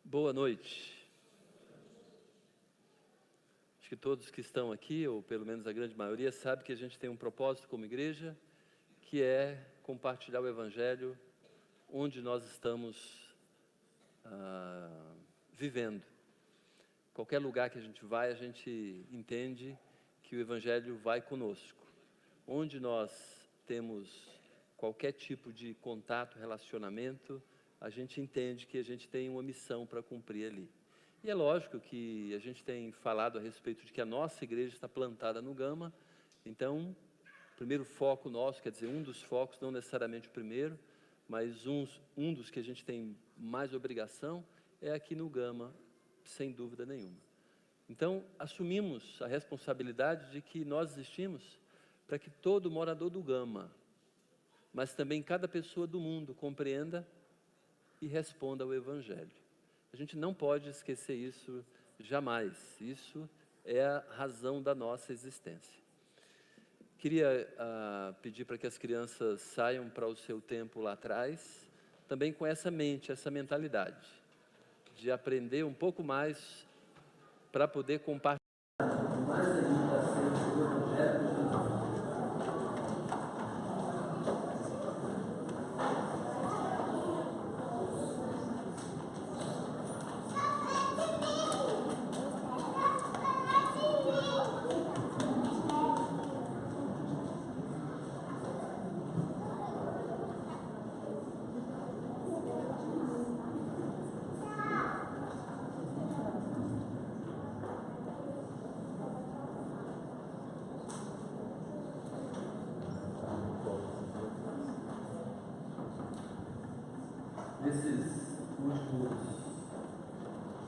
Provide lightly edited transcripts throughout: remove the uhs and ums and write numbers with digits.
Boa noite. Acho que todos que estão aqui, ou pelo menos a grande maioria, sabe que a gente tem um propósito como igreja, que é compartilhar o Evangelho onde nós estamos vivendo. Qualquer lugar que a gente vai, a gente entende que o Evangelho vai conosco. Onde nós temos qualquer tipo de contato, relacionamento, a gente entende que a gente tem uma missão para cumprir ali. E é lógico que a gente tem falado a respeito de que a nossa igreja está plantada no Gama, então, o primeiro foco nosso, quer dizer, um dos focos, não necessariamente o primeiro, mas um dos que a gente tem mais obrigação é aqui no Gama, sem dúvida nenhuma. Então, assumimos a responsabilidade de que nós existimos para que todo morador do Gama, mas também cada pessoa do mundo compreenda e responda ao Evangelho. A gente não pode esquecer isso jamais. Isso é a razão da nossa existência. Queria pedir para que as crianças saiam para o seu tempo lá atrás, também com essa mente, essa mentalidade, de aprender um pouco mais para poder compartilhar mais ainda acerca do Evangelho de Jesus.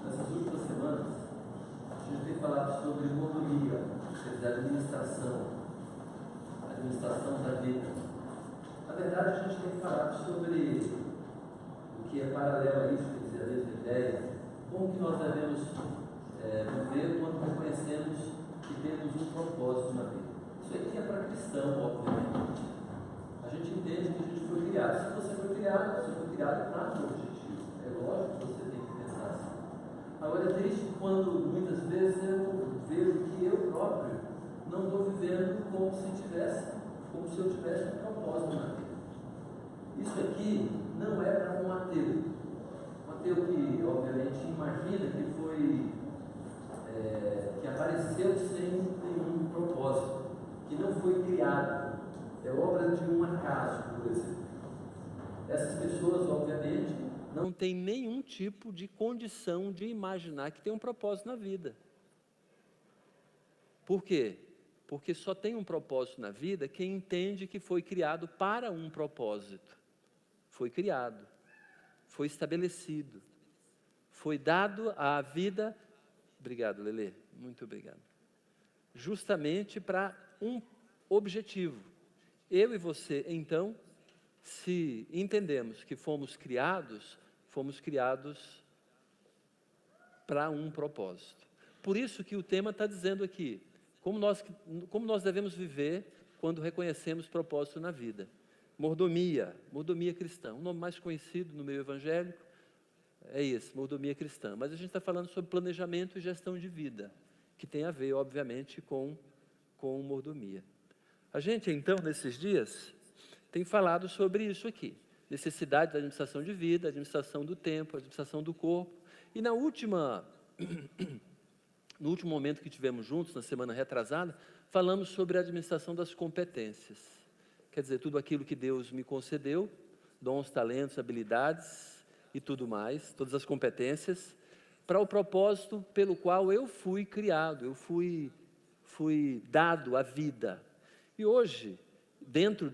Nessas últimas semanas, a gente tem falado sobre mordomia, quer dizer, administração da vida. Na verdade, a gente tem falado sobre o que é paralelo a isso, quer dizer, a mesma ideia, como que nós devemos viver quando reconhecemos que temos um propósito na vida. Isso aqui é para cristão, obviamente. A gente entende que a gente foi criado. Se você foi criado para um objetivo. É lógico que você tem que pensar assim. Agora, é triste quando muitas vezes eu vejo que eu próprio não estou vivendo como se eu tivesse um propósito na vida. Isso aqui não é para um ateu. Um ateu que, obviamente, imagina que apareceu sem nenhum propósito, que não foi criado. É obra de um acaso, por exemplo. Essas pessoas, obviamente, não têm nenhum tipo de condição de imaginar que tem um propósito na vida. Por quê? Porque só tem um propósito na vida quem entende que foi criado para um propósito. Foi criado, foi estabelecido, foi dado à vida. Obrigado, Lelê, muito obrigado. Justamente para um objetivo. Eu e você, então, se entendemos que fomos criados para um propósito. Por isso que o tema está dizendo aqui, como nós devemos viver quando reconhecemos propósito na vida. Mordomia cristã. O nome mais conhecido no meio evangélico é esse, mordomia cristã. Mas a gente está falando sobre planejamento e gestão de vida, que tem a ver, obviamente, com mordomia. A gente, então, nesses dias, tem falado sobre isso aqui. Necessidade da administração de vida, administração do tempo, administração do corpo. E no último momento que tivemos juntos, na semana retrasada, falamos sobre a administração das competências. Quer dizer, tudo aquilo que Deus me concedeu, dons, talentos, habilidades e tudo mais, todas as competências, para o propósito pelo qual eu fui criado, eu fui dado a vida. E hoje, dentro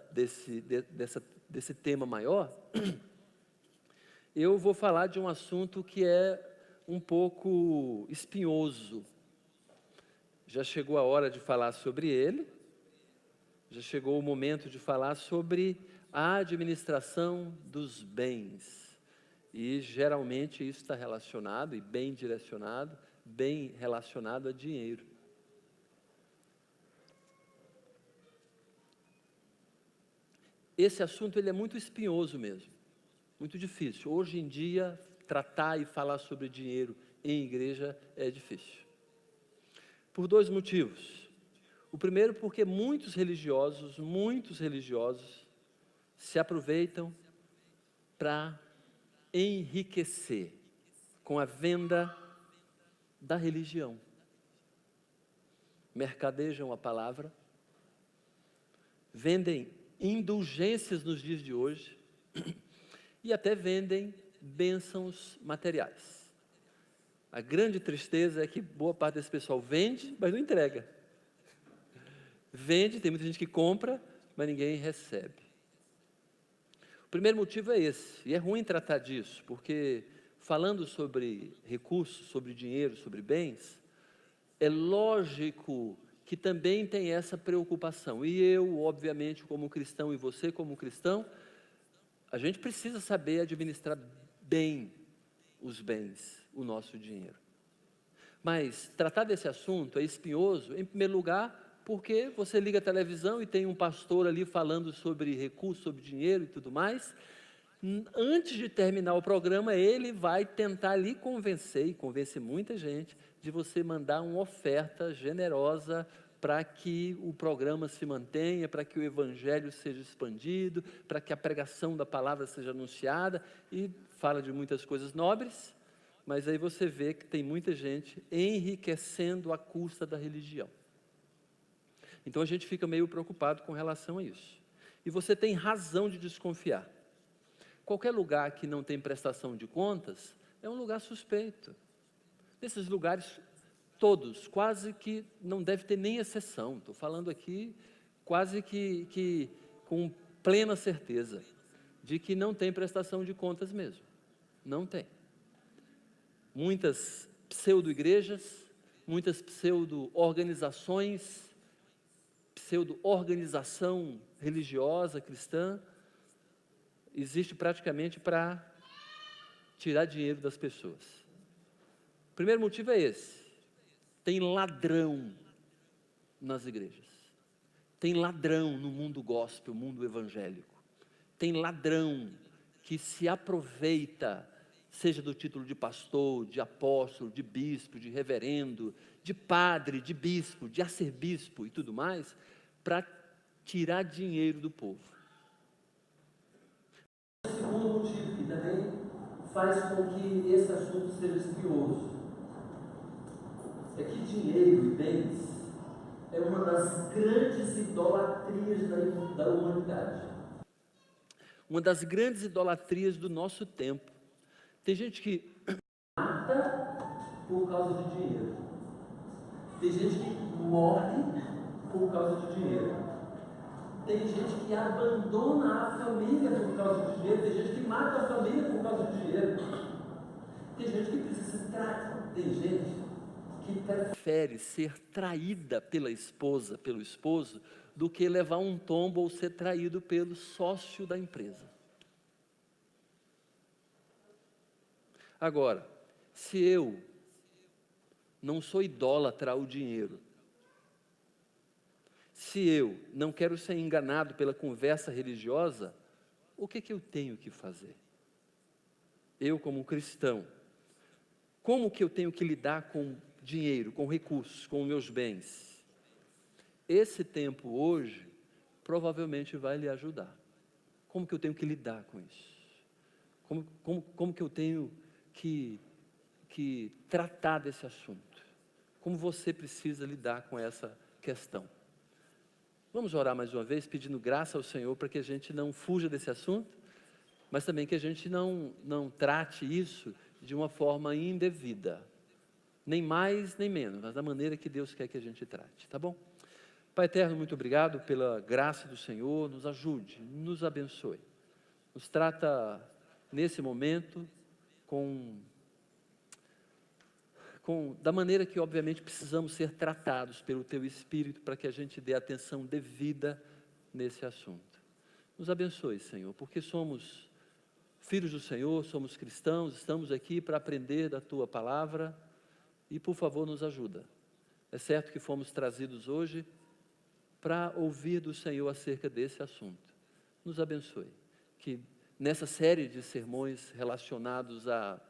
desse tema maior, eu vou falar de um assunto que é um pouco espinhoso. Já chegou a hora de falar sobre ele, já chegou o momento de falar sobre a administração dos bens. E geralmente isso está relacionado, e bem direcionado, bem relacionado a dinheiro. Esse assunto ele é muito espinhoso mesmo, muito difícil. Hoje em dia tratar e falar sobre dinheiro em igreja é difícil. Por dois motivos. O primeiro, porque muitos religiosos se aproveitam para enriquecer com a venda da religião. Mercadejam a palavra, vendem indulgências nos dias de hoje e até vendem bênçãos materiais. A grande tristeza é que boa parte desse pessoal vende, mas não entrega. Vende, tem muita gente que compra, mas ninguém recebe. O primeiro motivo é esse, e é ruim tratar disso, porque falando sobre recursos, sobre dinheiro, sobre bens, é lógico que também tem essa preocupação. E eu, obviamente, como cristão, e você como cristão, a gente precisa saber administrar bem os bens, o nosso dinheiro. Mas tratar desse assunto é espinhoso, em primeiro lugar, porque você liga a televisão e tem um pastor ali falando sobre recursos, sobre dinheiro e tudo mais. Antes de terminar o programa, ele vai tentar lhe convencer, e convence muita gente, de você mandar uma oferta generosa para que o programa se mantenha, para que o evangelho seja expandido, para que a pregação da palavra seja anunciada, e fala de muitas coisas nobres, mas aí você vê que tem muita gente enriquecendo à custa da religião. Então a gente fica meio preocupado com relação a isso. E você tem razão de desconfiar. Qualquer lugar que não tem prestação de contas é um lugar suspeito. Nesses lugares todos, quase que não deve ter nem exceção. Estou falando aqui quase que com plena certeza de que não tem prestação de contas mesmo. Não tem. Muitas pseudo-igrejas, muitas pseudo-organizações, pseudo-organização religiosa cristã, existe praticamente para tirar dinheiro das pessoas. O primeiro motivo é esse. Tem ladrão nas igrejas. Tem ladrão no mundo gospel, mundo evangélico. Tem ladrão que se aproveita, seja do título de pastor, de apóstolo, de bispo, de reverendo, de padre, de bispo, de arcebispo e tudo mais, para tirar dinheiro do povo. O segundo motivo que também faz com que esse assunto seja espinhoso é que dinheiro e bens é uma das grandes idolatrias da humanidade. Uma das grandes idolatrias do nosso tempo. Tem gente que mata por causa de dinheiro. Tem gente que morre por causa de dinheiro. Tem gente que abandona a família por causa de dinheiro. Tem gente que mata a família por causa de dinheiro. Tem gente que precisa se trair. Tem gente que prefere ser traída pela esposa, pelo esposo, do que levar um tombo ou ser traído pelo sócio da empresa. Agora, se eu não sou idólatra ao dinheiro, se eu não quero ser enganado pela conversa religiosa, o que eu tenho que fazer? Eu, como cristão, como que eu tenho que lidar com dinheiro, com recursos, com meus bens? Esse tempo hoje provavelmente vai lhe ajudar. Como que eu tenho que lidar com isso? Como que eu tenho que tratar desse assunto? Como você precisa lidar com essa questão? Vamos orar mais uma vez, pedindo graça ao Senhor para que a gente não fuja desse assunto, mas também que a gente não trate isso de uma forma indevida, nem mais nem menos, mas da maneira que Deus quer que a gente trate, tá bom? Pai eterno, muito obrigado pela graça do Senhor, nos ajude, nos abençoe, nos trata nesse momento da maneira que obviamente precisamos ser tratados pelo Teu Espírito para que a gente dê atenção devida nesse assunto. Nos abençoe, Senhor, porque somos filhos do Senhor, somos cristãos, estamos aqui para aprender da Tua Palavra e, por favor, nos ajuda. É certo que fomos trazidos hoje para ouvir do Senhor acerca desse assunto. Nos abençoe, que nessa série de sermões relacionados a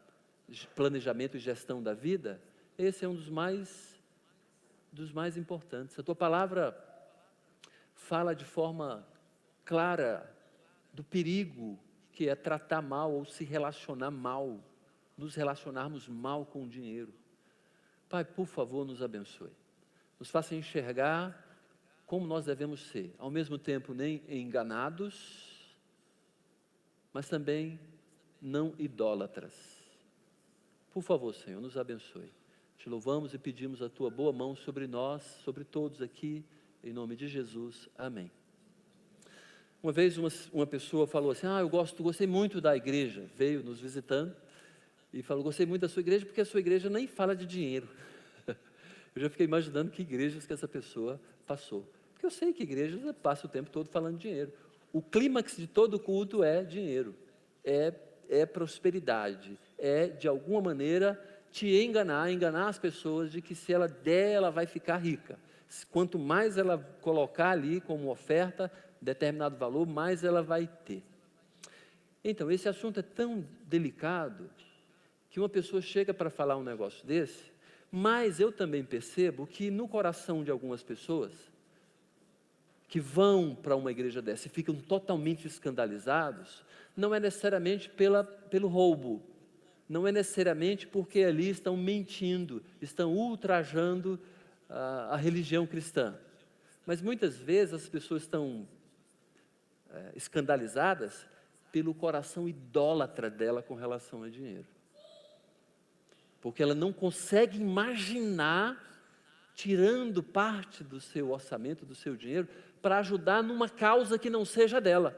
planejamento e gestão da vida, esse é um dos mais importantes. A tua palavra fala de forma clara do perigo que é tratar mal ou se relacionar mal, nos relacionarmos mal com o dinheiro. Pai, por favor, nos abençoe. Nos faça enxergar como nós devemos ser, ao mesmo tempo nem enganados, mas também não idólatras. Por favor, Senhor, nos abençoe. Te louvamos e pedimos a Tua boa mão sobre nós, sobre todos aqui, em nome de Jesus. Amém. Uma vez uma pessoa falou assim, eu gostei muito da igreja, veio nos visitando e falou, gostei muito da sua igreja porque a sua igreja nem fala de dinheiro. Eu já fiquei imaginando que igrejas que essa pessoa passou. Porque eu sei que igrejas passam o tempo todo falando de dinheiro. O clímax de todo culto é dinheiro, é prosperidade, é de alguma maneira te enganar as pessoas de que se ela der, ela vai ficar rica. Quanto mais ela colocar ali como oferta, determinado valor, mais ela vai ter. Então, esse assunto é tão delicado que uma pessoa chega para falar um negócio desse, mas eu também percebo que no coração de algumas pessoas que vão para uma igreja dessa e ficam totalmente escandalizados, não é necessariamente pelo roubo, não é necessariamente porque ali estão mentindo, estão ultrajando a religião cristã, mas muitas vezes as pessoas estão escandalizadas pelo coração idólatra dela com relação a dinheiro, porque ela não consegue imaginar tirando parte do seu orçamento, do seu dinheiro, para ajudar numa causa que não seja dela.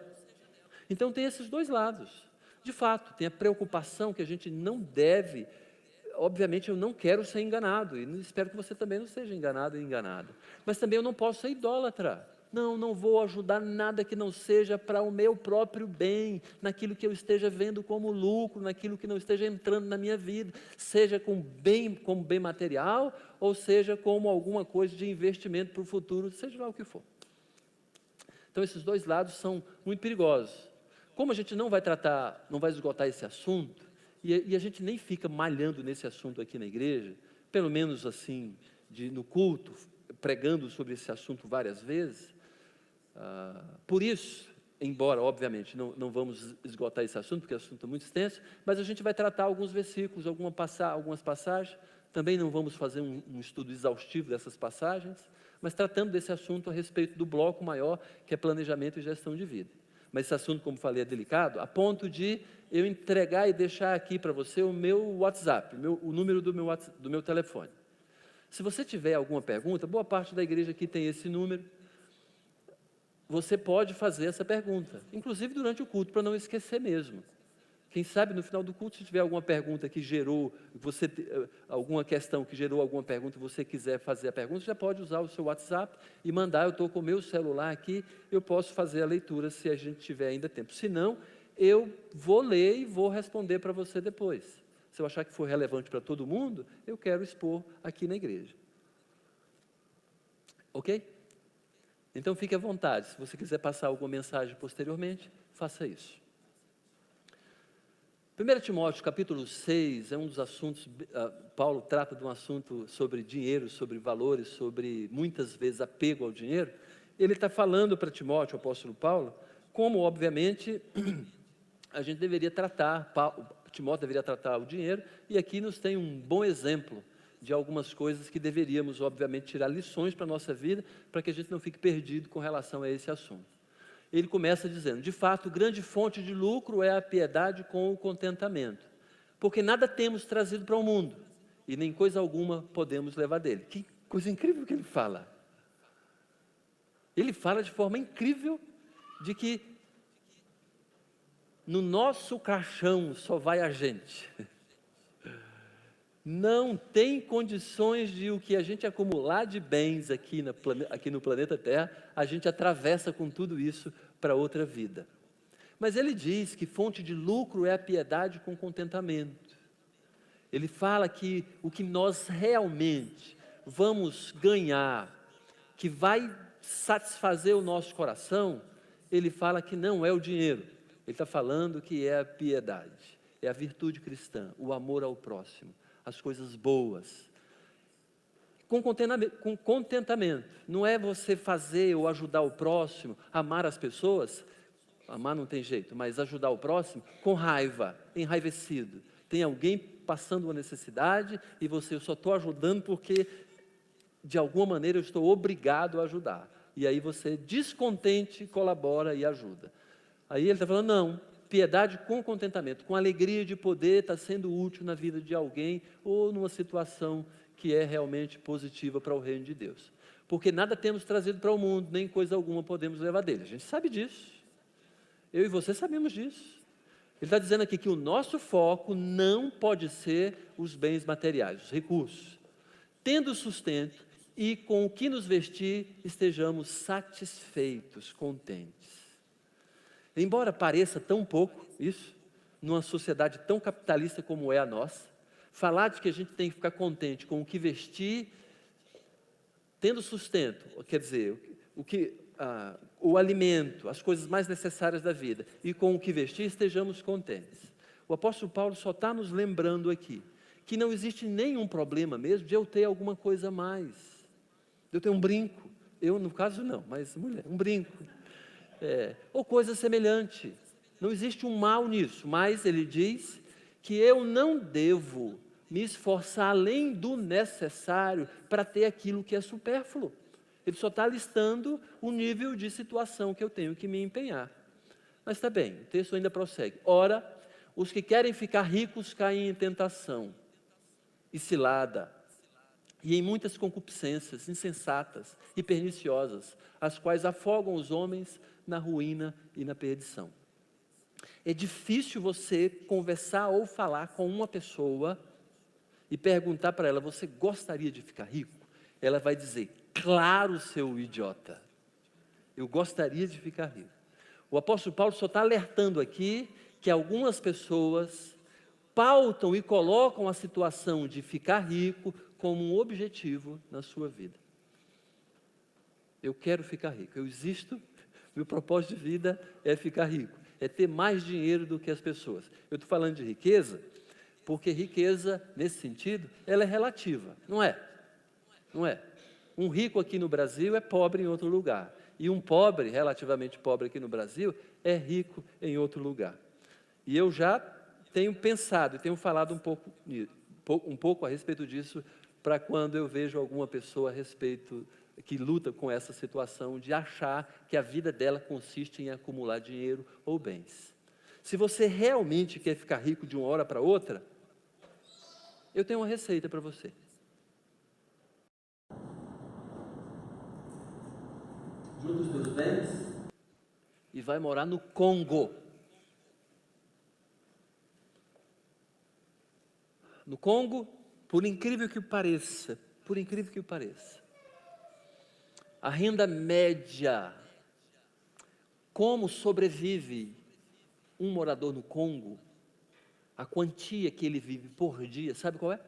Então tem esses dois lados. De fato, tem a preocupação que a gente não deve, obviamente eu não quero ser enganado, e espero que você também não seja enganado e enganada, mas também eu não posso ser idólatra. Não vou ajudar nada que não seja para o meu próprio bem, naquilo que eu esteja vendo como lucro, naquilo que não esteja entrando na minha vida, seja como bem material, ou seja como alguma coisa de investimento para o futuro, seja lá o que for. Então esses dois lados são muito perigosos. Como a gente não vai esgotar esse assunto, e a gente nem fica malhando nesse assunto aqui na igreja, pelo menos assim, no culto, pregando sobre esse assunto várias vezes, por isso, embora obviamente não vamos esgotar esse assunto, porque o assunto é muito extenso, mas a gente vai tratar alguns versículos, algumas passagens, também não vamos fazer um estudo exaustivo dessas passagens, mas tratando desse assunto a respeito do bloco maior, que é planejamento e gestão de vida. Mas esse assunto, como falei, é delicado, a ponto de eu entregar e deixar aqui para você o meu WhatsApp, o número do meu telefone. Se você tiver alguma pergunta, boa parte da igreja aqui tem esse número, você pode fazer essa pergunta, inclusive durante o culto, para não esquecer mesmo. Quem sabe no final do culto, se tiver alguma pergunta que gerou, alguma questão que gerou alguma pergunta, você quiser fazer a pergunta, já pode usar o seu WhatsApp e mandar. Eu estou com o meu celular aqui, eu posso fazer a leitura se a gente tiver ainda tempo. Se não, eu vou ler e vou responder para você depois. Se eu achar que for relevante para todo mundo, eu quero expor aqui na igreja. Ok? Então fique à vontade, se você quiser passar alguma mensagem posteriormente, faça isso. 1 Timóteo capítulo 6 é um dos assuntos, Paulo trata de um assunto sobre dinheiro, sobre valores, sobre muitas vezes apego ao dinheiro. Ele está falando para Timóteo, o apóstolo Paulo, como obviamente a gente deveria tratar, Timóteo deveria tratar o dinheiro, e aqui nos tem um bom exemplo de algumas coisas que deveríamos, obviamente, tirar lições para a nossa vida, para que a gente não fique perdido com relação a esse assunto. Ele começa dizendo, de fato, grande fonte de lucro é a piedade com o contentamento, porque nada temos trazido para o mundo, e nem coisa alguma podemos levar dele. Que coisa incrível que ele fala. Ele fala de forma incrível de que no nosso caixão só vai a gente. Não tem condições de o que a gente acumular de bens aqui no planeta Terra, a gente atravessa com tudo isso para outra vida. Mas ele diz que fonte de lucro é a piedade com contentamento. Ele fala que o que nós realmente vamos ganhar, que vai satisfazer o nosso coração, ele fala que não é o dinheiro, ele está falando que é a piedade. é a virtude cristã, o amor ao próximo, as coisas boas. Com contentamento. Não é você fazer ou ajudar o próximo, amar as pessoas, amar não tem jeito, mas ajudar o próximo com raiva, enraivecido. Tem alguém passando uma necessidade e eu só estou ajudando porque de alguma maneira eu estou obrigado a ajudar. E aí você, descontente, colabora e ajuda. Aí ele está falando, não, piedade com contentamento, com alegria de poder estar sendo útil na vida de alguém ou numa situação que é realmente positiva para o reino de Deus. Porque nada temos trazido para o mundo, nem coisa alguma podemos levar dele. A gente sabe disso. Eu e você sabemos disso. Ele está dizendo aqui que o nosso foco não pode ser os bens materiais, os recursos. Tendo sustento e com o que nos vestir, estejamos satisfeitos, contentes. Embora pareça tão pouco isso, numa sociedade tão capitalista como é a nossa, falar de que a gente tem que ficar contente com o que vestir, tendo sustento, quer dizer, o alimento, as coisas mais necessárias da vida, e com o que vestir, estejamos contentes. O apóstolo Paulo só está nos lembrando aqui, que não existe nenhum problema mesmo de eu ter alguma coisa a mais. Eu tenho um brinco, eu no caso não, mas mulher, um brinco. Ou coisa semelhante. Não existe um mal nisso, mas ele diz que eu não devo me esforçar além do necessário para ter aquilo que é supérfluo. Ele só está listando o nível de situação que eu tenho que me empenhar. Mas está bem, o texto ainda prossegue. Ora, os que querem ficar ricos caem em tentação e cilada, e em muitas concupiscências insensatas e perniciosas, as quais afogam os homens na ruína e na perdição. É difícil você conversar ou falar com uma pessoa e perguntar para ela, você gostaria de ficar rico? Ela vai dizer, claro, seu idiota, eu gostaria de ficar rico. O apóstolo Paulo só está alertando aqui que algumas pessoas pautam e colocam a situação de ficar rico como um objetivo na sua vida. Eu quero ficar rico, eu existo, meu propósito de vida é ficar rico, é ter mais dinheiro do que as pessoas. Eu estou falando de riqueza, porque riqueza, nesse sentido, ela é relativa, não é? Não é? Um rico aqui no Brasil é pobre em outro lugar, e um pobre, relativamente pobre aqui no Brasil, é rico em outro lugar. E eu já tenho pensado, tenho falado um pouco a respeito disso, para quando eu vejo alguma pessoa que luta com essa situação de achar que a vida dela consiste em acumular dinheiro ou bens. Se você realmente quer ficar rico de uma hora para outra, eu tenho uma receita para você. Junta os teus bens e vai morar no Congo. No Congo, por incrível que pareça, a renda média, como sobrevive um morador no Congo, a quantia que ele vive por dia, sabe qual é? R$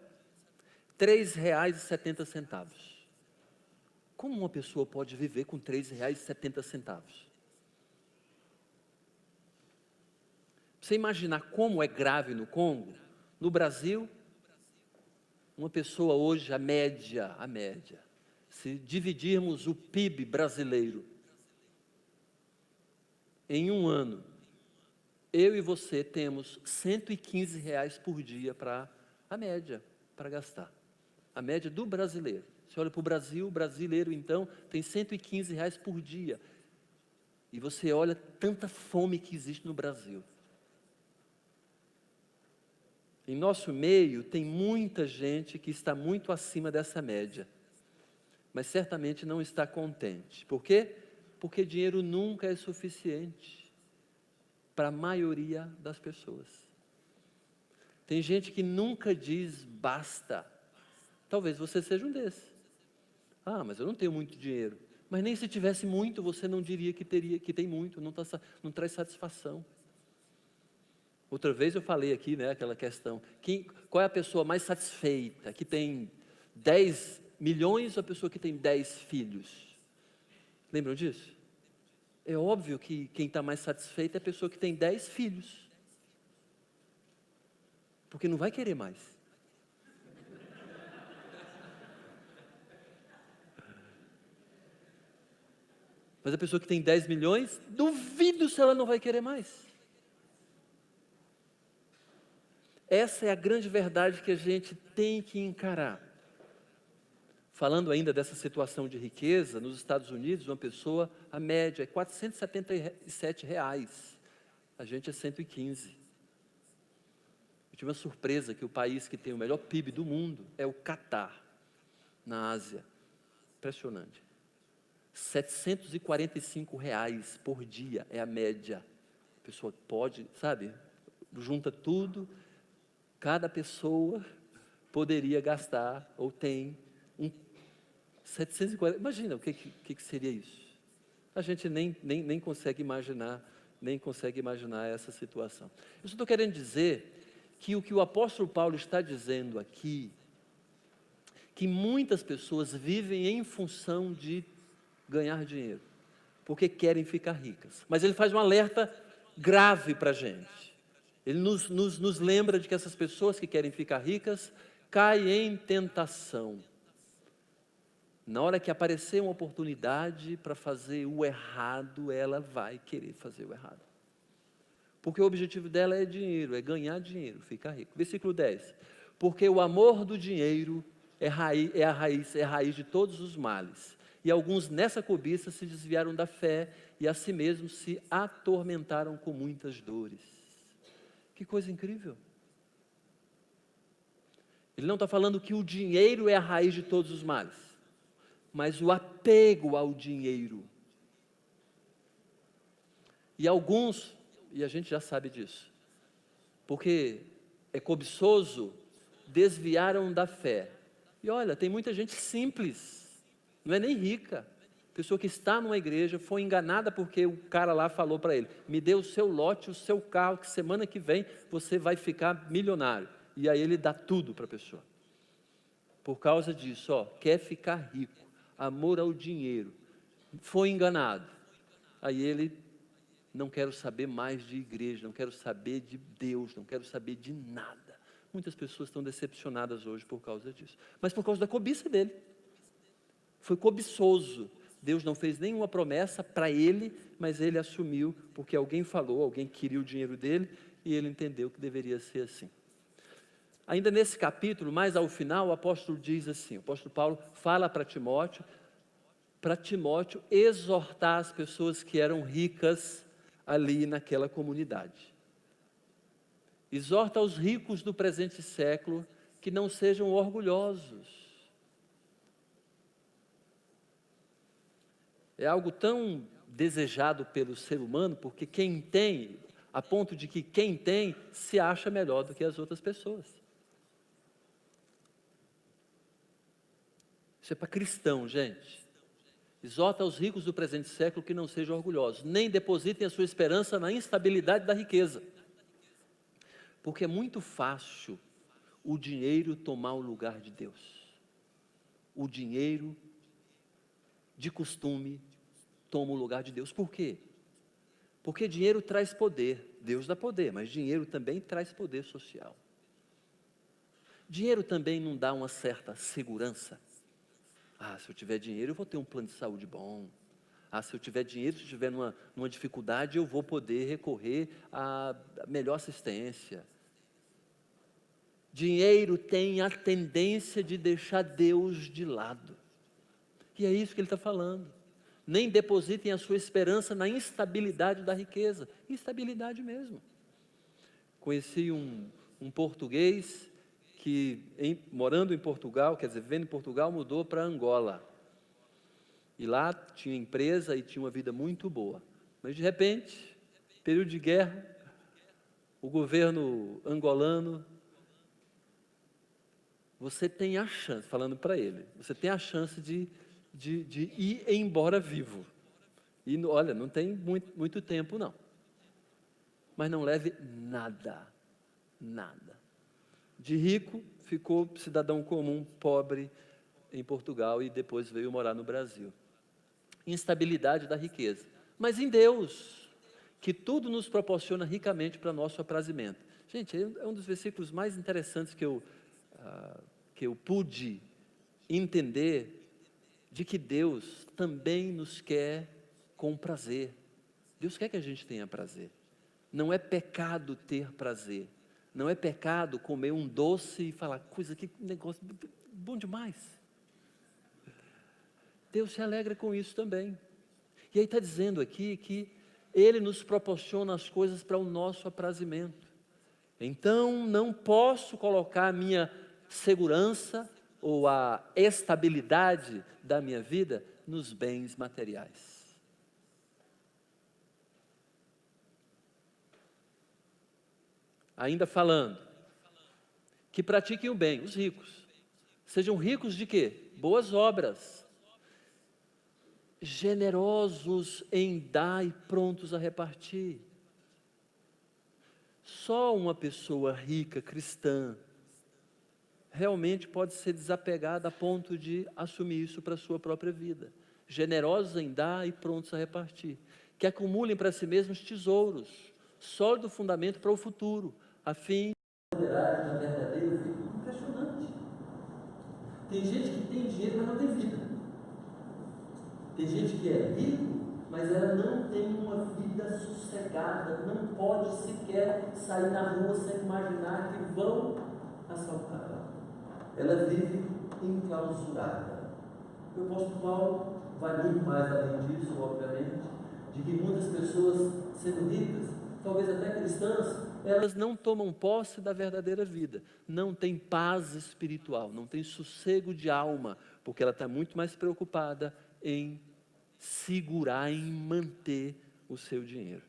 3,70. Como uma pessoa pode viver com R$ 3,70? Você imaginar como é grave no Congo? No Brasil, uma pessoa hoje, a média, se dividirmos o PIB brasileiro em um ano, eu e você temos R$ 115 por dia para a média, para gastar. A média do brasileiro. Você olha para o Brasil, o brasileiro então tem R$ 115 por dia. E você olha tanta fome que existe no Brasil. Em nosso meio tem muita gente que está muito acima dessa média, mas certamente não está contente. Por quê? Porque dinheiro nunca é suficiente para a maioria das pessoas. Tem gente que nunca diz basta. Talvez você seja um desses. Ah, mas eu não tenho muito dinheiro. Mas nem se tivesse muito, você não diria que tem muito, não traz satisfação. Outra vez eu falei aqui, aquela questão, qual é a pessoa mais satisfeita, que tem 10 milhões ou a pessoa que tem 10 filhos? Lembram disso? É óbvio que quem está mais satisfeito é a pessoa que tem 10 filhos. porque não vai querer mais. Mas a pessoa que tem 10 milhões, duvido se ela não vai querer mais. Essa é a grande verdade que a gente tem que encarar. Falando ainda dessa situação de riqueza, nos Estados Unidos, uma pessoa, a média é R$ 477. A gente é 115. Eu tive uma surpresa que o país que tem o melhor PIB do mundo é o Catar, na Ásia. Impressionante. R$ 745 por dia é a média. A pessoa pode, sabe, junta tudo, cada pessoa poderia gastar, ou tem, 740, imagina o que seria isso. A gente nem consegue imaginar, essa situação. Eu só estou querendo dizer que o apóstolo Paulo está dizendo aqui, que muitas pessoas vivem em função de ganhar dinheiro, porque querem ficar ricas. Mas ele faz um alerta grave para a gente. Ele nos lembra de que essas pessoas que querem ficar ricas caem em tentação. Na hora que aparecer uma oportunidade para fazer o errado, ela vai querer fazer o errado. Porque o objetivo dela é dinheiro, é ganhar dinheiro, ficar rico. Versículo 10. Porque o amor do dinheiro é a raiz de todos os males. E alguns nessa cobiça se desviaram da fé e a si mesmos se atormentaram com muitas dores. Que coisa incrível. Ele não está falando que o dinheiro é a raiz de todos os males, mas o apego ao dinheiro. E alguns, e a gente já sabe disso, porque é cobiçoso, desviaram da fé. E olha, tem muita gente simples, não é nem rica, pessoa que está numa igreja, foi enganada porque o cara lá falou para ele, me dê o seu lote, o seu carro, que semana que vem você vai ficar milionário. E aí ele dá tudo para a pessoa. Por causa disso, quer ficar rico, amor ao dinheiro, foi enganado. Aí ele, não quero saber mais de igreja, não quero saber de Deus, não quero saber de nada. Muitas pessoas estão decepcionadas hoje por causa disso, mas por causa da cobiça dele. Foi cobiçoso. Deus não fez nenhuma promessa para ele, mas ele assumiu, porque alguém falou, alguém queria o dinheiro dele, e ele entendeu que deveria ser assim. Ainda nesse capítulo, mais ao final, o apóstolo diz assim, o apóstolo Paulo fala para Timóteo exortar as pessoas que eram ricas ali naquela comunidade. Exorta os ricos do presente século que não sejam orgulhosos. É algo tão desejado pelo ser humano, porque quem tem, a ponto de que quem tem se acha melhor do que as outras pessoas. Isso é para cristão, gente. Exorta aos ricos do presente século que não sejam orgulhosos, nem depositem a sua esperança na instabilidade da riqueza. Porque é muito fácil o dinheiro tomar o lugar de Deus. O dinheiro, de costume, toma o lugar de Deus. Por quê? Porque dinheiro traz poder. Deus dá poder, mas dinheiro também traz poder social. Dinheiro também não dá uma certa segurança. Se eu tiver dinheiro, eu vou ter um plano de saúde bom. Se eu tiver dinheiro, se eu estiver numa dificuldade, eu vou poder recorrer à melhor assistência. Dinheiro tem a tendência de deixar Deus de lado. E é isso que ele está falando. Nem depositem a sua esperança na instabilidade da riqueza. Instabilidade mesmo. Conheci um português que, morando em Portugal, quer dizer, vivendo em Portugal, mudou para Angola. E lá tinha empresa e tinha uma vida muito boa. Mas, de repente, período de guerra, o governo angolano, você tem a chance, falando para ele, você tem a chance de ir embora vivo. E, olha, não tem muito tempo, não. Mas não leve nada. De rico, ficou cidadão comum, pobre, em Portugal e depois veio morar no Brasil. Instabilidade da riqueza. Mas em Deus, que tudo nos proporciona ricamente para nosso aprazimento. Gente, é um dos versículos mais interessantes que eu pude entender, de que Deus também nos quer com prazer. Deus quer que a gente tenha prazer. Não é pecado ter prazer. Não é pecado comer um doce e falar, coisa, que negócio bom demais. Deus se alegra com isso também. E aí está dizendo aqui que Ele nos proporciona as coisas para o nosso aprazimento. Então, não posso colocar a minha segurança ou a estabilidade da minha vida nos bens materiais. Ainda falando, que pratiquem o bem, os ricos. Sejam ricos de quê? Boas obras. Generosos em dar e prontos a repartir. Só uma pessoa rica, cristã, realmente pode ser desapegada a ponto de assumir isso para a sua própria vida. Generosos em dar e prontos a repartir. Que acumulem para si mesmos tesouros, sólido fundamento para o futuro, a fim de considerar uma verdadeira vida. Impressionante. Tem gente que tem dinheiro, mas não tem vida. Tem gente que é rico, mas ela não tem uma vida sossegada, não pode sequer sair na rua sem imaginar que vão assaltá-la. Ela vive enclausurada. O apóstolo Paulo vai muito mais além disso, obviamente, de que muitas pessoas, sendo ricas, talvez até cristãs, elas não tomam posse da verdadeira vida, não têm paz espiritual, não têm sossego de alma, porque ela está muito mais preocupada em segurar, em manter o seu dinheiro.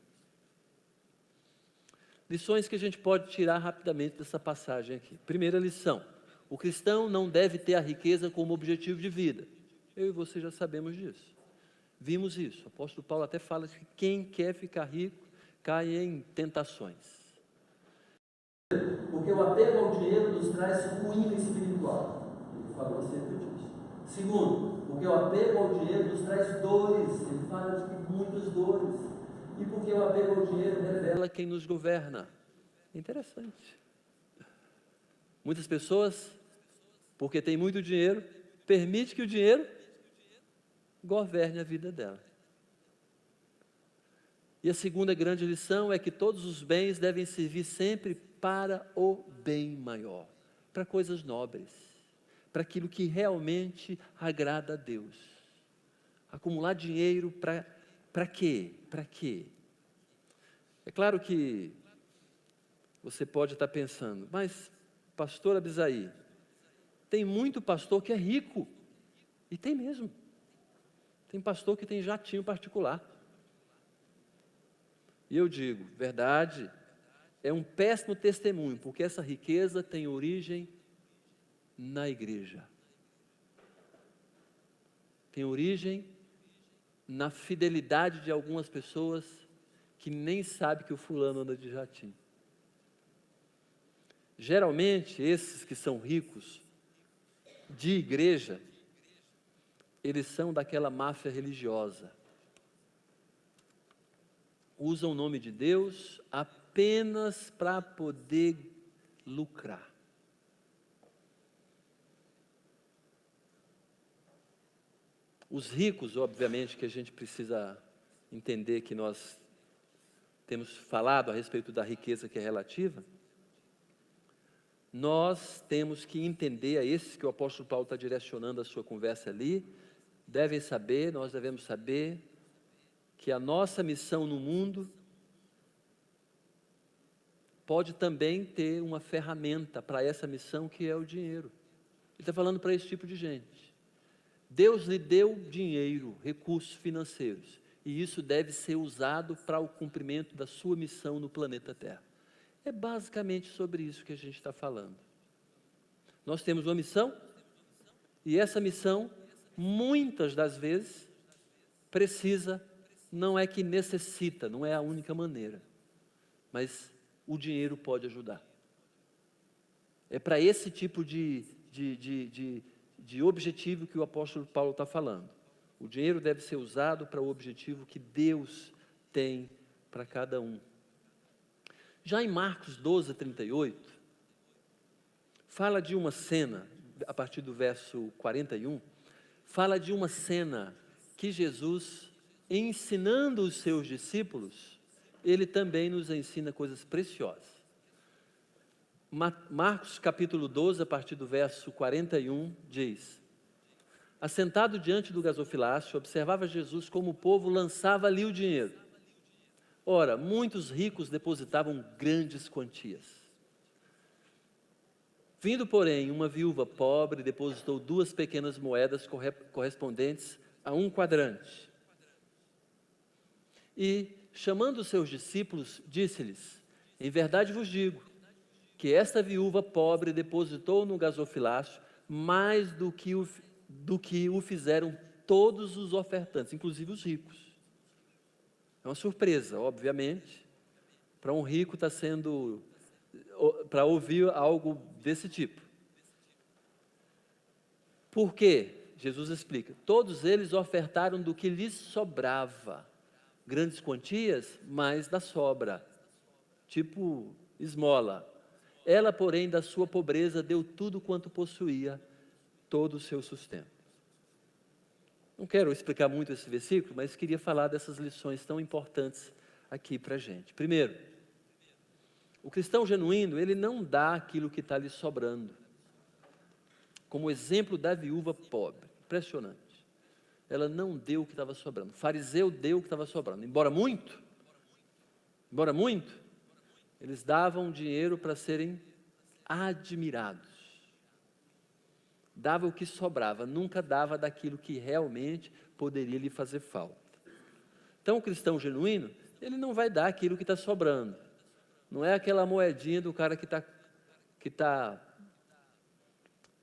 Lições que a gente pode tirar rapidamente dessa passagem aqui. Primeira lição: o cristão não deve ter a riqueza como objetivo de vida. Eu e você já sabemos disso. Vimos isso. O apóstolo Paulo até fala que quem quer ficar rico cai em tentações. Porque o apego ao dinheiro nos traz ruína espiritual. Ele falou acerca disso. Segundo, porque o apego ao dinheiro nos traz dores. Ele fala de muitas dores. E porque o apego ao dinheiro revela quem nos governa. Interessante. Muitas pessoas, porque têm muito dinheiro, permitem que o dinheiro governe a vida dela. E a segunda grande lição é que todos os bens devem servir sempre para o bem maior, para coisas nobres, para aquilo que realmente agrada a Deus. Acumular dinheiro para quê? Para quê? É claro que você pode estar pensando, mas pastor Abisaí, tem muito pastor que é rico, e tem mesmo. Tem pastor que tem jatinho particular. E eu digo, verdade, é um péssimo testemunho, porque essa riqueza tem origem na igreja. Tem origem na fidelidade de algumas pessoas que nem sabem que o fulano anda de jatinho. Geralmente, esses que são ricos de igreja, eles são daquela máfia religiosa. Usam o nome de Deus apenas para poder lucrar. Os ricos, obviamente, que a gente precisa entender que nós temos falado a respeito da riqueza que é relativa, nós temos que entender, a esses que o apóstolo Paulo está direcionando a sua conversa ali, nós devemos saber que a nossa missão no mundo pode também ter uma ferramenta para essa missão, que é o dinheiro. Ele está falando para esse tipo de gente. Deus lhe deu dinheiro, recursos financeiros, e isso deve ser usado para o cumprimento da sua missão no planeta Terra. É basicamente sobre isso que a gente está falando. Nós temos uma missão, e essa missão, muitas das vezes, não é que necessita, não é a única maneira, mas o dinheiro pode ajudar. É para esse tipo de objetivo que o apóstolo Paulo está falando. O dinheiro deve ser usado para o objetivo que Deus tem para cada um. Já em Marcos 12, 38, fala de uma cena, a partir do verso 41, fala de uma cena que Jesus, ensinando os seus discípulos, ele também nos ensina coisas preciosas. Marcos capítulo 12, a partir do verso 41, diz: assentado diante do gasofilácio, observava Jesus como o povo lançava ali o dinheiro. Ora, muitos ricos depositavam grandes quantias. Vindo, porém, uma viúva pobre, depositou 2 pequenas moedas correspondentes a 1 quadrante. E, chamando os seus discípulos, disse-lhes: em verdade vos digo, que esta viúva pobre depositou no gasofilácio mais do que o fizeram todos os ofertantes, inclusive os ricos. É uma surpresa, obviamente, para um rico para ouvir algo desse tipo. Por quê? Jesus explica: todos eles ofertaram do que lhes sobrava, grandes quantias, mas da sobra, tipo esmola. Ela, porém, da sua pobreza, deu tudo quanto possuía, todo o seu sustento. Não quero explicar muito esse versículo, mas queria falar dessas lições tão importantes aqui para a gente. Primeiro, o cristão genuíno, ele não dá aquilo que está lhe sobrando. Como o exemplo da viúva pobre, impressionante. Ela não deu o que estava sobrando. O fariseu deu o que estava sobrando. Embora muito, eles davam dinheiro para serem admirados. Dava o que sobrava, nunca dava daquilo que realmente poderia lhe fazer falta. Então, o cristão genuíno, ele não vai dar aquilo que está sobrando. Não é aquela moedinha do cara que está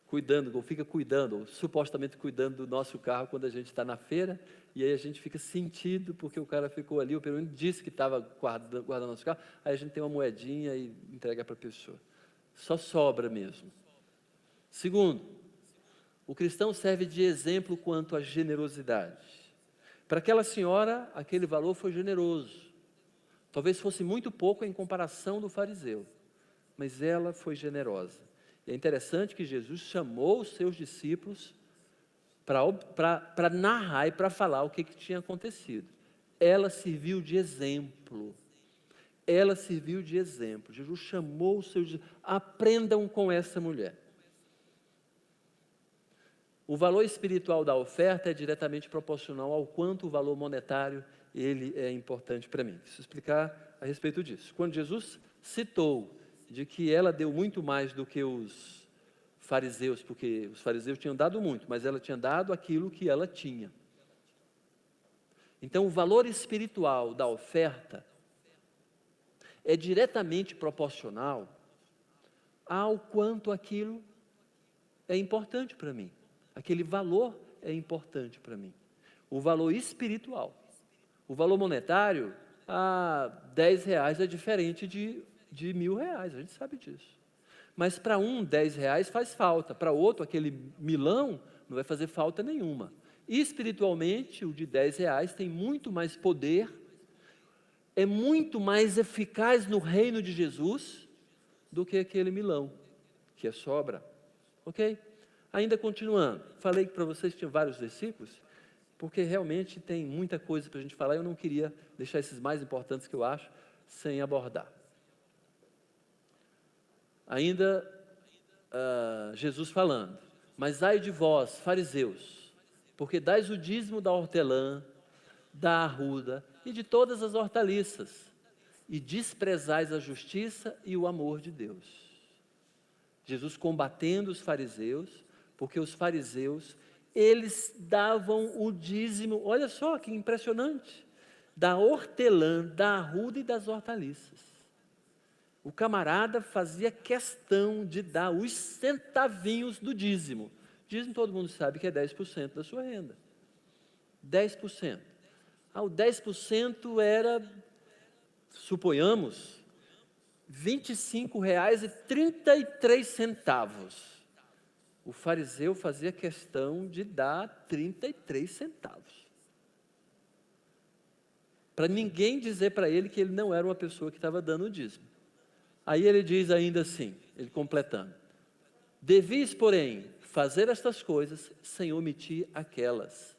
cuidando, ou fica cuidando, ou supostamente cuidando do nosso carro quando a gente está na feira, e aí a gente fica sentido porque o cara ficou ali, ou pelo menos disse que estava guardando nosso carro, aí a gente tem uma moedinha e entrega para a pessoa. Só sobra mesmo. Segundo, o cristão serve de exemplo quanto à generosidade. Para aquela senhora, aquele valor foi generoso. Talvez fosse muito pouco em comparação do fariseu, mas ela foi generosa. E é interessante que Jesus chamou os seus discípulos para narrar e para falar o que tinha acontecido. Ela serviu de exemplo. Ela serviu de exemplo. Jesus chamou os seus discípulos. Aprendam com essa mulher. O valor espiritual da oferta é diretamente proporcional ao quanto o valor monetário ele é importante para mim. Preciso explicar a respeito disso. Quando Jesus citou de que ela deu muito mais do que os fariseus, porque os fariseus tinham dado muito, mas ela tinha dado aquilo que ela tinha. Então, o valor espiritual da oferta é diretamente proporcional ao quanto aquilo é importante para mim. Aquele valor é importante para mim. O valor espiritual. O valor monetário, R$10 é diferente de R$1.000, a gente sabe disso. Mas para um, R$10 faz falta. Para outro, aquele milão, não vai fazer falta nenhuma. E espiritualmente, o de R$10 tem muito mais poder, é muito mais eficaz no reino de Jesus do que aquele milão, que é sobra. Ok? Ainda continuando, falei para vocês que tinha vários versículos, porque realmente tem muita coisa para a gente falar, eu não queria deixar esses mais importantes que eu acho, sem abordar. Ainda, Jesus falando: mas ai de vós, fariseus, porque dais o dízimo da hortelã, da arruda e de todas as hortaliças, e desprezais a justiça e o amor de Deus. Jesus combatendo os fariseus, porque os fariseus, eles davam o dízimo, olha só que impressionante, da hortelã, da arruda e das hortaliças. O camarada fazia questão de dar os centavinhos do dízimo. Dízimo todo mundo sabe que é 10% da sua renda. 10%. O 10% era, suponhamos, R$25,33. O fariseu fazia questão de dar 33 centavos. Para ninguém dizer para ele que ele não era uma pessoa que estava dando o dízimo. Aí ele diz ainda assim, ele completando: devis, porém, fazer estas coisas sem omitir aquelas.